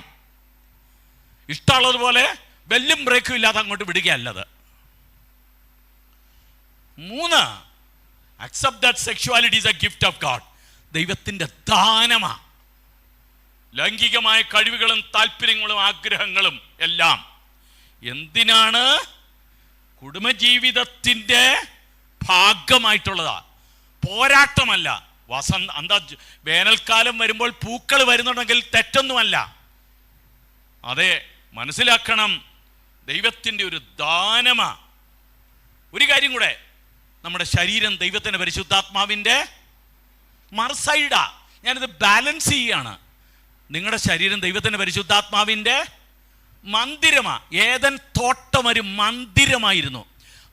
ഇഷ്ടമുള്ളതുപോലെ വെല്ലും ബ്രേക്കും ഇല്ലാതെ അങ്ങോട്ട് വിടുകയല്ലത്. 3, accept that sexuality is a gift of God. ദൈവത്തിൻ്റെ ദാനമാ. ലൈംഗികമായ കഴിവുകളും താല്പര്യങ്ങളും ആഗ്രഹങ്ങളും എല്ലാം എന്തിനാണ്? കുടുംബജീവിതത്തിൻ്റെ ഭാഗമായിട്ടുള്ളതാ, പോരാട്ടമല്ല. വേനൽക്കാലം വരുമ്പോൾ പൂക്കൾ വരുന്നുണ്ടെങ്കിൽ തെറ്റൊന്നുമല്ല. അതെ, മനസ്സിലാക്കണം, ദൈവത്തിൻ്റെ ഒരു ദാനമാ. ഒരു കാര്യം കൂടെ, നമ്മുടെ ശരീരം ദൈവത്തിൻ്റെ പരിശുദ്ധാത്മാവിൻ്റെ മറുസൈഡാ. ഞാനിത് ബാലൻസ് ചെയ്യാണ്. നിങ്ങളുടെ ശരീരം ദൈവത്തിൻ്റെ പരിശുദ്ധാത്മാവിൻ്റെ മന്ദിരമാ. ഏദൻ തോട്ടം ഒരു മന്ദിരമായിരുന്നു.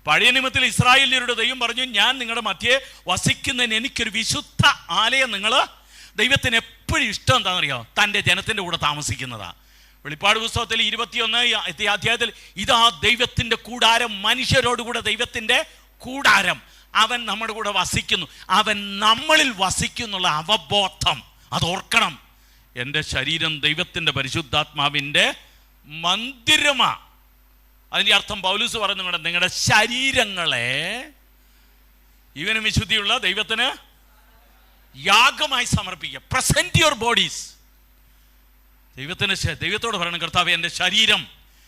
പഴയ നിയമത്തിൽ ഇസ്രായേല്യരുടെ ദൈവം പറഞ്ഞു, ഞാൻ നിങ്ങളുടെ മധ്യേ വസിക്കുന്നതിന് എനിക്കൊരു വിശുദ്ധ ആലയം. ദൈവത്തിന് എപ്പോഴും ഇഷ്ടം എന്താണെന്നറിയാമോ? തൻ്റെ ജനത്തിൻ്റെ കൂടെ താമസിക്കുന്നതാ. വെളിപ്പാട് പുസ്തകത്തിൽ 21 അധ്യായത്തിൽ ഇതാ ദൈവത്തിൻ്റെ കൂടാരം, മനുഷ്യരോടുകൂടെ ദൈവത്തിൻ്റെ കൂടാരം. അവൻ നമ്മുടെ കൂടെ വസിക്കുന്നു, അവൻ നമ്മളിൽ വസിക്കുന്നുള്ള അവബോധം അതോർക്കണം. എൻ്റെ ശരീരം ദൈവത്തിൻ്റെ പരിശുദ്ധാത്മാവിൻ്റെ മന്ദിരമാ. അതിൻ്റെ അർത്ഥം പൗലൂസ് പറയുന്നുണ്ട്, നിങ്ങളുടെ ശരീരങ്ങളെ ഇവന് വിശുദ്ധിയുള്ള ദൈവത്തിന് യാഗമായി സമർപ്പിക്കുക. Present your bodies. ദൈവത്തോട് പറയണം, കർത്താവേ, എൻ്റെ ശരീരം,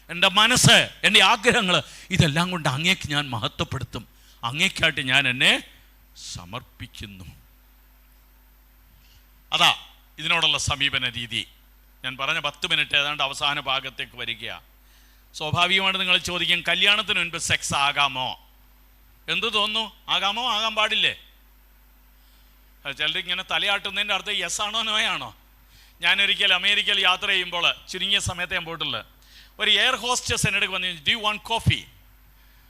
എൻ്റെ മനസ്സ്, എൻ്റെ ആഗ്രഹങ്ങൾ ഇതെല്ലാം കൊണ്ട് അങ്ങേക്ക് ഞാൻ മഹത്വപ്പെടുത്തും. അങ്ങേക്കായിട്ട് ഞാൻ എന്നെ സമർപ്പിക്കുന്നു. അതാ ഇതിനോടുള്ള സമീപന രീതി. ഞാൻ പറഞ്ഞ 10 മിനിറ്റ് ഏതാണ്ട് അവസാന ഭാഗത്തേക്ക് വരികയാണ്. സ്വാഭാവികമായിട്ട് നിങ്ങൾ ചോദിക്കും, കല്യാണത്തിന് മുൻപ് സെക്സ് ആകാമോ? എന്ത് തോന്നുന്നു? ആകാമോ? ആകാൻ പാടില്ലേ? ചിലർ ഇങ്ങനെ തലയാട്ടുന്നതിൻ്റെ അർത്ഥം യെസ് ആണോ നോ ആണോ? ഞാനൊരിക്കൽ അമേരിക്കയിൽ യാത്ര ചെയ്യുമ്പോൾ, ചുരുങ്ങിയ സമയത്ത് ഞാൻ പോയിട്ടുള്ളത്, ഒരു എയർ ഹോസ്റ്റസ് എന്നോട് വന്നു, ഡു യു വാണ്ട് കോഫി?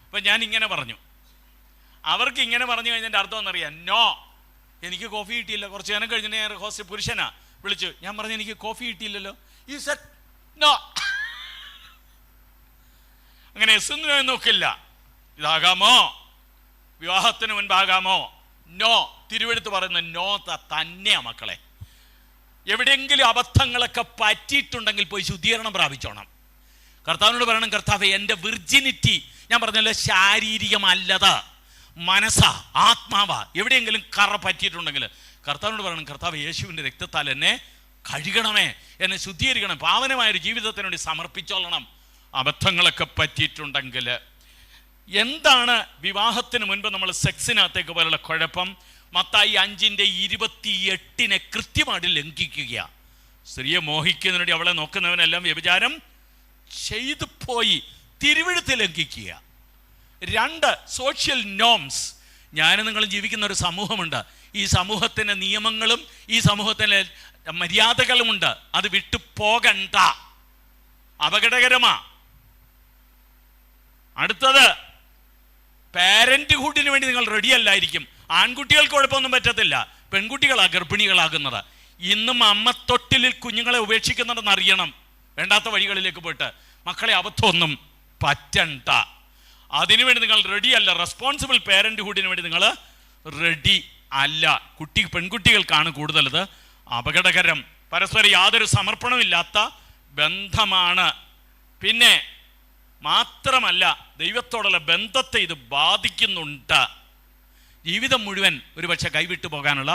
അപ്പം ഞാൻ ഇങ്ങനെ പറഞ്ഞു. അവർക്ക് ഇങ്ങനെ പറഞ്ഞു കഴിഞ്ഞതിൻ്റെ അർത്ഥം എന്നറിയാം, നോ, എനിക്ക് കോഫി കിട്ടിയില്ല. കുറച്ച് നേരം കഴിഞ്ഞിട്ട് എയർ ഹോസ്റ്റസ് പുരുഷനാ വിളിച്ചു. ഞാൻ പറഞ്ഞു, എനിക്ക് കോഫി കിട്ടിയില്ലല്ലോ. You said no. അങ്ങനെ എസ് നോക്കില്ല. ഇതാകാമോ? വിവാഹത്തിന് മുൻപാകാമോ? നോ. തിരുവെടുത്ത് പറയുന്ന നോ തന്നെയാ മക്കളെ. എവിടെയെങ്കിലും അബദ്ധങ്ങളൊക്കെ പറ്റിയിട്ടുണ്ടെങ്കിൽ പോയി ശുദ്ധീകരണം പ്രാപിച്ചോണം. കർത്താവിനോട് പറയണം, കർത്താവേ എൻ്റെ വിർജിനിറ്റി, ഞാൻ പറഞ്ഞല്ലോ ശാരീരികമല്ലത്, മനസ്സാ, ആത്മാവാ, എവിടെയെങ്കിലും കറ പറ്റിയിട്ടുണ്ടെങ്കിൽ കർത്താവിനോട് പറയണം, കർത്താവ് യേശുവിൻ്റെ രക്തത്താൽ എന്നെ കഴുകണമേ, എന്നെ ശുദ്ധീകരിക്കണം, പാവനമായൊരു ജീവിതത്തിന് വേണ്ടി സമർപ്പിച്ചോളണം. അബദ്ധങ്ങളൊക്കെ പറ്റിയിട്ടുണ്ടെങ്കിൽ എന്താണ് വിവാഹത്തിന് മുൻപ് നമ്മൾ സെക്സിനകത്തേക്ക് പോലുള്ള കുഴപ്പം? മത്തായി 5:28 കൃത്യമായിട്ട് ലംഘിക്കുക. സ്ത്രീയെ മോഹിക്കുന്നതിന് വേണ്ടി അവളെ നോക്കുന്നവനെല്ലാം വ്യഭിചാരം ചെയ്തു പോയി, തിരുവെഴുത്ത് ലംഘിക്കുക. 2, സോഷ്യൽ നോംസ്. ഞാനും നിങ്ങളും ജീവിക്കുന്ന ഒരു സമൂഹമുണ്ട്. ഈ സമൂഹത്തിൻ്റെ നിയമങ്ങളും ഈ സമൂഹത്തിൻ്റെ മര്യാദകളുമുണ്ട്. അത് വിട്ടു പോകണ്ട, അപകടകരമാ. അടുത്തത്, പാരന്റ്ഹുഡിന് വേണ്ടി നിങ്ങൾ റെഡി അല്ലായിരിക്കും. ആൺകുട്ടികൾക്ക് കുഴപ്പമൊന്നും പറ്റത്തില്ല, പെൺകുട്ടികളാണ് ഗർഭിണികളാകുന്നത്. ഇന്നും അമ്മത്തൊട്ടിലിൽ കുഞ്ഞുങ്ങളെ ഉപേക്ഷിക്കുന്നുണ്ടെന്ന് അറിയണം. വേണ്ടാത്ത വഴികളിലേക്ക് പോയിട്ട് മക്കളെ അബദ്ധമൊന്നും പറ്റണ്ട. അതിനുവേണ്ടി നിങ്ങൾ റെഡി അല്ല. റെസ്പോൺസിബിൾ പാരന്റ്ഹുഡിന് വേണ്ടി നിങ്ങൾ റെഡി അല്ല. പെൺകുട്ടികൾക്കാണ് കൂടുതലത് അപകടകരം. പരസ്പരം യാതൊരു സമർപ്പണമില്ലാത്ത ബന്ധമാണ്. പിന്നെ മാത്രമല്ല, ദൈവത്തോടുള്ള ബന്ധത്തെ ഇത് ബാധിക്കുന്നുണ്ട്. ജീവിതം മുഴുവൻ ഒരു പക്ഷെ കൈവിട്ടു പോകാനുള്ള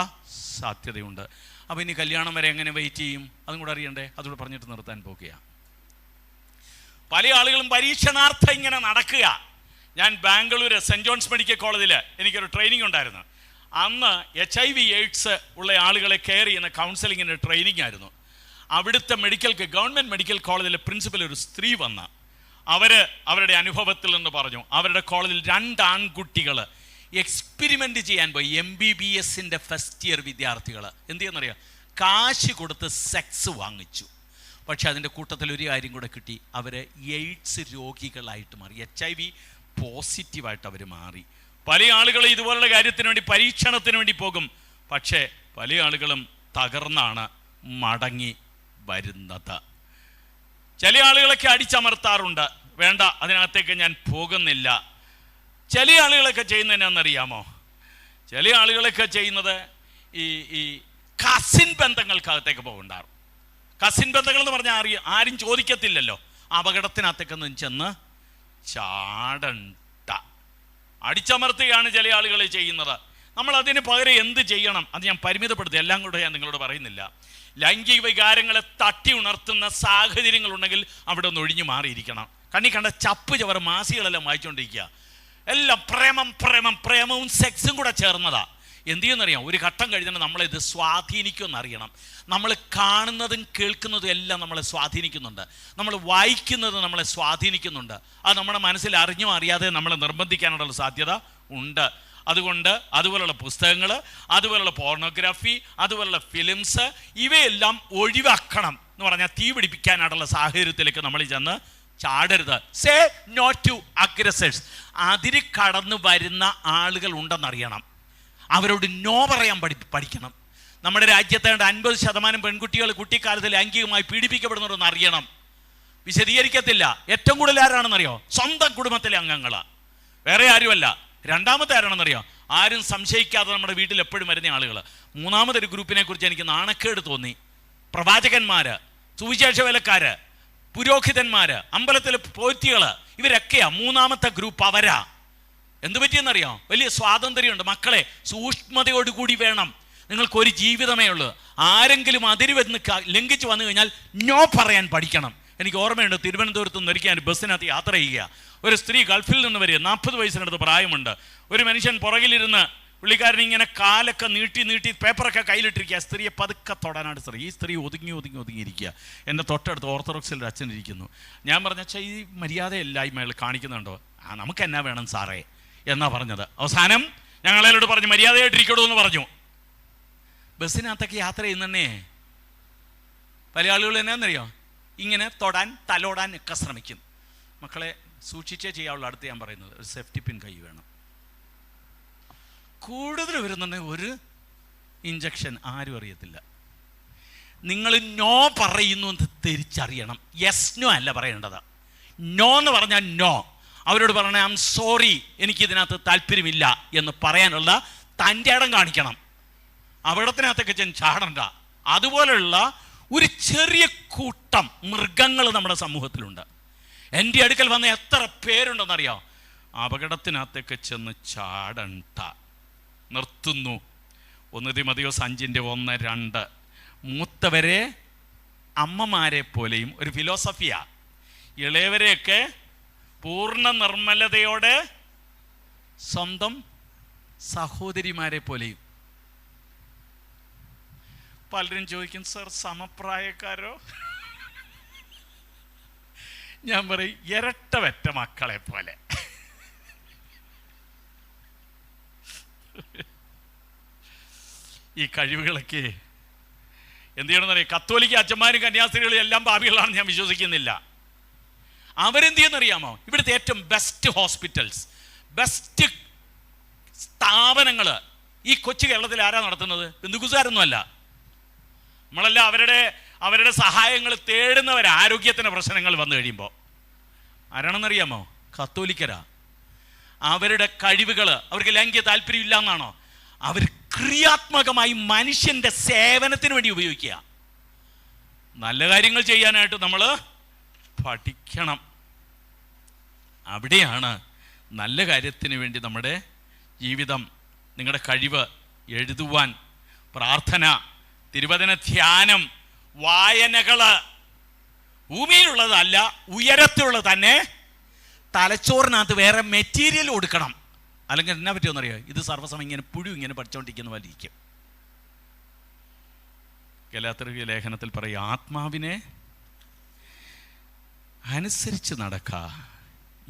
സാധ്യതയുണ്ട്. അപ്പോൾ ഇനി കല്യാണം വരെ എങ്ങനെ വെയിറ്റ് ചെയ്യും? അതും കൂടെ അറിയണ്ടേ? അതുകൂടെ പറഞ്ഞിട്ട് നിർത്താൻ പോകുക. പല ആളുകളും പരീക്ഷണാർത്ഥം ഇങ്ങനെ നടക്കുക. ഞാൻ ബാംഗ്ലൂർ സെൻറ്റ് ജോൺസ് മെഡിക്കൽ കോളേജിൽ എനിക്കൊരു ട്രെയിനിങ് ഉണ്ടായിരുന്നു. അന്ന് HIV AIDS ഉള്ള ആളുകളെ കെയർ ചെയ്യുന്ന കൗൺസിലിങ്ങിൻ്റെ ട്രെയിനിങ് ആയിരുന്നു. അവിടുത്തെ ഗവൺമെൻറ് മെഡിക്കൽ കോളേജിലെ പ്രിൻസിപ്പൽ ഒരു സ്ത്രീ വന്ന് അവരുടെ അനുഭവത്തിൽ നിന്ന് പറഞ്ഞു. അവരുടെ കോളേജിൽ 2 ആൺകുട്ടികൾ എക്സ്പെരിമെൻ്റ് ചെയ്യാൻ പോയി. MBBSൻ്റെ ഫസ്റ്റ് ഇയർ വിദ്യാർത്ഥികൾ എന്ത് ചെയ്യുന്നറിയാം? കാശ് കൊടുത്ത് സെക്സ് വാങ്ങിച്ചു. പക്ഷെ അതിൻ്റെ കൂട്ടത്തിൽ ഒരു കാര്യം കൂടെ കിട്ടി, അവർ എയ്ഡ്സ് രോഗികളായിട്ട് മാറി, HIV പോസിറ്റീവായിട്ട് അവർ മാറി. പല ആളുകളും ഇതുപോലുള്ള കാര്യത്തിന് വേണ്ടി പരീക്ഷണത്തിന് വേണ്ടി പോകും. പക്ഷേ പല ആളുകളും തകർന്നാണ് മടങ്ങി വരുന്നത്. ചില ആളുകളൊക്കെ അടിച്ചമർത്താറുണ്ട്. വേണ്ട, അതിനകത്തേക്ക് ഞാൻ പോകുന്നില്ല. ചില ആളുകളൊക്കെ ചെയ്യുന്നതിനാണെന്നറിയാമോ? ചില ആളുകളൊക്കെ ചെയ്യുന്നത് ഈ കസിൻ ബന്ധങ്ങൾക്കകത്തേക്ക് പോകുന്നുണ്ടാവും. കസിൻ ബന്ധങ്ങൾ എന്ന് പറഞ്ഞാൽ ആരും ചോദിക്കത്തില്ലല്ലോ. അപകടത്തിനകത്തേക്കൊന്നും ചെന്ന് ചാടണ്ട. അടിച്ചമർത്തുകയാണ് ചില ആളുകൾ ചെയ്യുന്നത്. നമ്മൾ അതിന് പകരം എന്ത് ചെയ്യണം? അത് ഞാൻ പരിമിതപ്പെടുത്തി, എല്ലാം കൂടെ ഞാൻ നിങ്ങളോട് പറയുന്നില്ല. ലൈംഗിക വികാരങ്ങളെ തട്ടി ഉണർത്തുന്ന സാഹചര്യങ്ങളുണ്ടെങ്കിൽ അവിടെ ഒന്ന് ഒഴിഞ്ഞു മാറിയിരിക്കണം. കണ്ണി കണ്ട ചപ്പ് ചവർ മാസികളെല്ലാം വായിച്ചുകൊണ്ടിരിക്കുക. എല്ലാം പ്രേമവും സെക്സും കൂടെ ചേർന്നതാ. എന്ത് ചെയ്യുന്നറിയാം? ഒരു ഘട്ടം കഴിഞ്ഞാൽ നമ്മളിത് സ്വാധീനിക്കുമെന്നറിയണം. നമ്മൾ കാണുന്നതും കേൾക്കുന്നതും എല്ലാം നമ്മളെ സ്വാധീനിക്കുന്നുണ്ട്. നമ്മൾ വായിക്കുന്നത് നമ്മളെ സ്വാധീനിക്കുന്നുണ്ട്. അത് നമ്മുടെ മനസ്സിൽ അറിഞ്ഞോ അറിയാതെ നമ്മളെ നിർബന്ധിക്കാനുള്ള സാധ്യത ഉണ്ട്. അതുകൊണ്ട് അതുപോലുള്ള പുസ്തകങ്ങൾ, അതുപോലുള്ള പോർണോഗ്രാഫി, അതുപോലുള്ള ഫിലിംസ്, ഇവയെല്ലാം ഒഴിവാക്കണം എന്ന് പറഞ്ഞാൽ തീ പിടിപ്പിക്കാനായിട്ടുള്ള സാഹചര്യത്തിലേക്ക് നമ്മൾ ചെന്ന് ചാടരുത്. Say no to aggressors. അതിര് കടന്നു വരുന്ന ആളുകൾ ഉണ്ടെന്നറിയണം. അവരോട് നോ പറയാൻ പഠിക്കണം. നമ്മുടെ രാജ്യത്തെ 50% പെൺകുട്ടികൾ കുട്ടിക്കാലത്ത് ലൈംഗികമായി പീഡിപ്പിക്കപ്പെടുന്നുണ്ടെന്ന് അറിയണം. വിശദീകരിക്കത്തില്ല. ഏറ്റവും കൂടുതൽ ആരാണെന്നറിയോ? സ്വന്തം കുടുംബത്തിലെ അംഗങ്ങളാണ്, വേറെ ആരുമല്ല. രണ്ടാമത്തെ ആരാണെന്നറിയോ? ആരും സംശയിക്കാതെ നമ്മുടെ വീട്ടിൽ എപ്പോഴും വരുന്ന ആളുകൾ. മൂന്നാമതൊരു ഗ്രൂപ്പിനെ കുറിച്ച് എനിക്ക് നാണക്കേട് തോന്നി. പ്രവാചകന്മാര്, സുവിശേഷ വേലക്കാര്, പുരോഹിതന്മാര്, അമ്പലത്തിലെ പോറ്റികള്, ഇവരൊക്കെയാ മൂന്നാമത്തെ ഗ്രൂപ്പ്. അവരാ. എന്തു പറ്റിയെന്നറിയാം? വലിയ സ്വാതന്ത്ര്യമുണ്ട്. മക്കളെ, സൂക്ഷ്മതയോടുകൂടി വേണം. നിങ്ങൾക്കൊരു ജീവിതമേ ഉള്ളൂ. ആരെങ്കിലും അതിര് വന്ന് ലംഘിച്ച് വന്നു കഴിഞ്ഞാൽ നോ പറയാൻ പഠിക്കണം. എനിക്ക് ഓർമ്മയുണ്ട്, തിരുവനന്തപുരത്ത് നിന്ന് ഒരിക്കൽ ബസ്സിനകത്ത് യാത്ര ചെയ്യുക. ഒരു സ്ത്രീ ഗൾഫിൽ നിന്ന് വരിക, 40 വയസ്സിനടുത്ത് പ്രായമുണ്ട്. ഒരു മനുഷ്യൻ പുറകിലിരുന്ന് പുള്ളിക്കാരൻ ഇങ്ങനെ കാലൊക്കെ നീട്ടി പേപ്പറൊക്കെ കയ്യിലിട്ടിരിക്കുക. സ്ത്രീയെ പതുക്കെ തൊടാനായിട്ട് ഈ സ്ത്രീ ഒതുങ്ങിയിരിക്കുക. എൻ്റെ തൊട്ടടുത്ത് ഓർത്തഡോക്സിൽ അച്ഛൻ ഇരിക്കുന്നു. ഞാൻ പറഞ്ഞ ഈ മര്യാദയില്ലായ്മകൾ കാണിക്കുന്നുണ്ടോ? നമുക്ക് എന്നാ വേണം സാറേ എന്നാ പറഞ്ഞത്. അവസാനം ഞങ്ങളോട് പറഞ്ഞു മര്യാദയായിട്ടിരിക്കണോ എന്ന് പറഞ്ഞു. ബസ്സിനകത്തൊക്കെ യാത്ര ചെയ്യുന്നതന്നെ പല ആളുകൾ എന്നാന്നറിയോ? ഇങ്ങനെ തൊടാൻ തലോടാൻ ഒക്കെ ശ്രമിക്കും. മക്കളെ, സൂക്ഷിച്ചേ ചെയ്യാവുള്ളൂ. അടുത്ത് ഞാൻ പറയുന്നത്, ഒരു സേഫ്റ്റി പിൻ കൈ വേണം. കൂടുതൽ വരുന്നുണ്ടെങ്കിൽ ഒരു ഇഞ്ചക്ഷൻ ആരും അറിയത്തില്ല. നിങ്ങൾ നോ പറയുന്നു എന്ന് തിരിച്ചറിയണം. യെസ് നോ അല്ല പറയേണ്ടത്. നോ എന്ന് പറഞ്ഞാൽ നോ. അവരോട് പറയണേ ഐ എം സോറി, എനിക്കിതിനകത്ത് താല്പര്യമില്ല എന്ന് പറയാനുള്ള തൻ്റെ ഇടം കാണിക്കണം. അപകടത്തിനകത്തൊക്കെ ചാടണ്ട. അതുപോലെയുള്ള ഒരു ചെറിയ കൂട്ടം മൃഗങ്ങൾ നമ്മുടെ സമൂഹത്തിലുണ്ട്. എൻ്റെ അടുക്കൽ വന്ന എത്ര പേരുണ്ടെന്നറിയാം. അപകടത്തിനകത്തേക്ക് ചെന്ന് ചാടണ്ട. നിർത്തുന്നു. 1 തിമോഥെയോസ് 5:1-2. മൂത്തവരെ അമ്മമാരെ പോലെയും, ഒരു ഫിലോസഫിയാ, ഇളയവരെയൊക്കെ പൂർണ്ണ നിർമ്മലതയോടെ സ്വന്തം സഹോദരിമാരെ പോലെയും. പലരും ചോദിക്കും, സർ സമപ്രായക്കാരോ? ഞാൻ പറയും, ഇരട്ട വെറ്റ മക്കളെ പോലെ. ഈ കഴിവുകളൊക്കെ എന്ത് ചെയ്യണമെന്നറിയാം? കത്തോലിക്ക അച്ഛന്മാരും കന്യാസ്ത്രീകളും എല്ലാം പാപികളാണെന്ന് ഞാൻ വിശ്വസിക്കുന്നില്ല. അവരെന്ത് ചെയ്യുന്നറിയാമോ? ഇവിടുത്തെ ഏറ്റവും ബെസ്റ്റ് ഹോസ്പിറ്റൽസ്, ബെസ്റ്റ് സ്ഥാപനങ്ങൾ ഈ കൊച്ചു കേരളത്തിൽ ആരാ നടത്തുന്നത്? ബന്ധുക്കുസാരൊന്നും അല്ല. നമ്മളെല്ലാം അവരുടെ സഹായങ്ങൾ തേടുന്നവർ. ആരോഗ്യത്തിന് പ്രശ്നങ്ങൾ വന്നു കഴിയുമ്പോൾ ആരാണെന്നറിയാമോ? കത്തോലിക്കരാ. അവരുടെ കഴിവുകൾ അവർക്ക് ലൈംഗിക താല്പര്യം ഇല്ല എന്നാണോ? അവർ ക്രിയാത്മകമായി മനുഷ്യന്റെ സേവനത്തിന് വേണ്ടി ഉപയോഗിക്കുക. നല്ല കാര്യങ്ങൾ ചെയ്യാനായിട്ട് നമ്മൾ പഠിക്കണം. അവിടെയാണ് നല്ല കാര്യത്തിന് വേണ്ടി നമ്മുടെ ജീവിതം, നിങ്ങളുടെ കഴിവ്, എഴുതുവാൻ, പ്രാർത്ഥന, തിരുവചന ധ്യാനം, വായനകള്, ഭൂമിയിലുള്ളതല്ല ഉയരത്തിലുള്ള തന്നെ. തലച്ചോറിനകത്ത് വേറെ മെറ്റീരിയൽ കൊടുക്കണം. അല്ലെങ്കിൽ എന്നാ പറ്റുമെന്നറിയോ? ഇത് സർവ്വസമയം ഇങ്ങനെ പുഴു ഇങ്ങനെ പഠിച്ചുകൊണ്ടിരിക്കുന്ന പോലെ ഇരിക്കും. ഗലാത്യർക്ക് ലേഖനത്തിൽ പറയും, ആത്മാവിനെ അനുസരിച്ച് നടക്ക,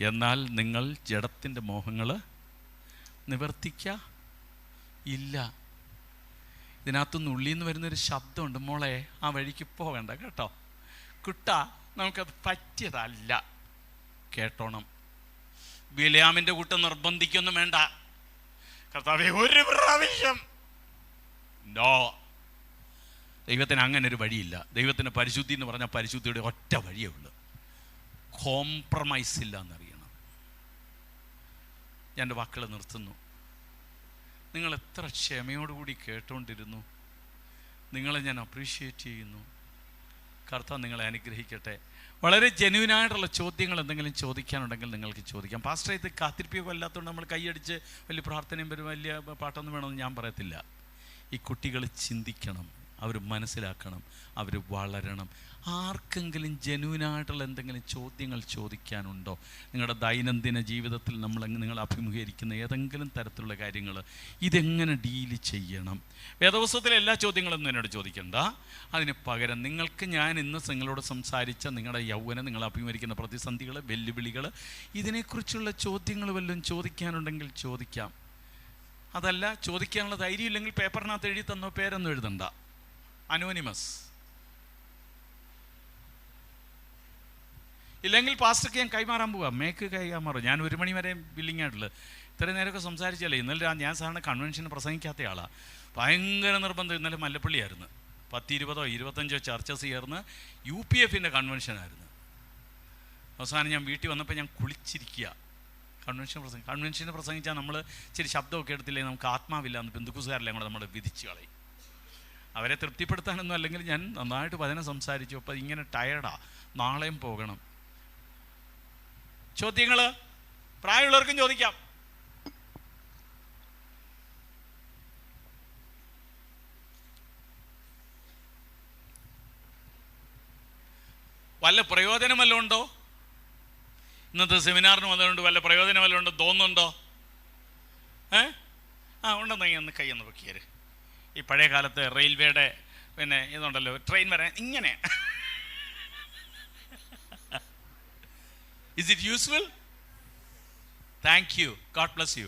എന്നാൽ നിങ്ങൾ ജഡത്തിൻ്റെ മോഹങ്ങൾ നിവർത്തിക്ക ഇല്ല. ഇതിനകത്തുനിന്ന് ഉള്ളിൽ നിന്ന് വരുന്നൊരു ശബ്ദമുണ്ട്, മോളെ ആ വഴിക്ക് പോകണ്ട കേട്ടോ, കുട്ട നമുക്കത് പറ്റിയതല്ല, കേട്ടോണം. ബിലയാമിൻ്റെ കൂട്ടം നിർബന്ധിക്കൊന്നും വേണ്ട. കർത്താവേ ഒരു പ്രാവശ്യം നോ. ദൈവത്തിന് അങ്ങനെ ഒരു വഴിയില്ല. ദൈവത്തിൻ്റെ പരിശുദ്ധി എന്ന് പറഞ്ഞാൽ പരിശുദ്ധിയുടെ ഒറ്റ വഴിയേ ഉള്ളൂ. കോംപ്രമൈസ് ഇല്ല എന്നറിയണം. ഞാൻ എൻ്റെ വാക്കുകൾ നിർത്തുന്നു. നിങ്ങൾ എത്ര ക്ഷമയോടുകൂടി കേട്ടുകൊണ്ടിരുന്നു. നിങ്ങളെ ഞാൻ അപ്രീഷിയേറ്റ് ചെയ്യുന്നു. കർത്താവ് നിങ്ങളെ അനുഗ്രഹിക്കട്ടെ. വളരെ ജെന്യുവിനായിട്ടുള്ള ചോദ്യങ്ങൾ എന്തെങ്കിലും ചോദിക്കാനുണ്ടെങ്കിൽ നിങ്ങൾക്ക് ചോദിക്കാം. പാസ്റ്റർ, ഇത് കാത്തിരിപ്പിയൊക്കെ അല്ലാത്തതുകൊണ്ട് നമ്മൾ കൈയടിച്ച് വലിയ പ്രാർത്ഥനയും വലിയ പാട്ടൊന്നും വേണമെന്ന് ഞാൻ പറയത്തില്ല. ഈ കുട്ടികൾ ചിന്തിക്കണം, അവർ മനസ്സിലാക്കണം, അവർ വളരണം. ആർക്കെങ്കിലും ജെന്യുവിനായിട്ടുള്ള എന്തെങ്കിലും ചോദ്യങ്ങൾ ചോദിക്കാനുണ്ടോ? നിങ്ങളുടെ ദൈനംദിന ജീവിതത്തിൽ നിങ്ങൾ അഭിമുഖീകരിക്കുന്ന ഏതെങ്കിലും തരത്തിലുള്ള കാര്യങ്ങൾ, ഇതെങ്ങനെ ഡീല് ചെയ്യണം? വേദപുസ്തകത്തിലെ എല്ലാ ചോദ്യങ്ങളൊന്നും എന്നോട് ചോദിക്കണ്ട. അതിന് പകരം നിങ്ങൾക്ക് ഞാൻ ഇന്ന് നിങ്ങളോട് സംസാരിച്ച നിങ്ങളുടെ യൗവനം, നിങ്ങൾ അഭിമുഖീകരിക്കുന്ന പ്രതിസന്ധികൾ, വെല്ലുവിളികൾ, ഇതിനെക്കുറിച്ചുള്ള ചോദ്യങ്ങൾ വല്ലതും ചോദിക്കാനുണ്ടെങ്കിൽ ചോദിക്കാം. അതല്ല, ചോദിക്കാനുള്ള ധൈര്യം ഇല്ലെങ്കിൽ പേപ്പറിനകത്ത് എഴുതി തന്നോ, പേരൊന്നും എഴുതണ്ട, അനോണിമസ്. ഇല്ലെങ്കിൽ പാസ്റ്റർക്ക് ഞാൻ കൈമാറാൻ പോവാം, മേക്ക് കൈമാറും. ഞാൻ 1 മണി വരെ ബില്ലിംഗ് ആയിട്ടുള്ളത്. ഇത്രയും നേരമൊക്കെ സംസാരിച്ചല്ലേ. ഇന്നലെ ഞാൻ സാധാരണ കൺവെൻഷന് പ്രസംഗിക്കാത്ത ആളാണ്. ഭയങ്കര നിർബന്ധം. ഇന്നലെ മല്ലപ്പള്ളിയായിരുന്നു. 10, 20, 25 ചർച്ചസ് ചേർന്ന് UPF-ൻ്റെ കൺവെൻഷനായിരുന്നു. അവസാനം ഞാൻ വീട്ടിൽ വന്നപ്പോൾ ഞാൻ കുളിച്ചിരിക്കുക. കൺവെൻഷന് പ്രസംഗിച്ചാൽ നമ്മൾ ഇച്ചിരി ശബ്ദമൊക്കെ എടുത്തില്ലെങ്കിൽ നമുക്ക് ആത്മാവില്ല എന്ന് ബന്ധുക്കുസുകാരെല്ലാം കൂടെ നമ്മൾ വിധിച്ച് കളയും. അവരെ തൃപ്തിപ്പെടുത്താനൊന്നും അല്ലെങ്കിൽ ഞാൻ നന്നായിട്ട് വചനം സംസാരിച്ചു. അപ്പോൾ ഇങ്ങനെ ടയർഡാ, നാളെയും പോകണം. ചോദ്യങ്ങൾ പ്രായമുള്ളവർക്കും ചോദിക്കാം. വല്ല പ്രയോജനം വല്ലതും ഉണ്ടോ? ഇന്നത്തെ സെമിനാറിന് വന്നതുകൊണ്ട് വല്ല പ്രയോജനം വല്ലതും ഉണ്ടോ തോന്നുന്നുണ്ടോ? ഉണ്ടെന്നെങ്കിൽ ഒന്ന് കൈ ഒന്ന് പൊക്കിയേര്. ഈ പഴയ കാലത്ത് റെയിൽവേയുടെ ഇതുണ്ടല്ലോ, ട്രെയിൻ വരാൻ ഇങ്ങനെ. Is it useful? Thank you. God bless you.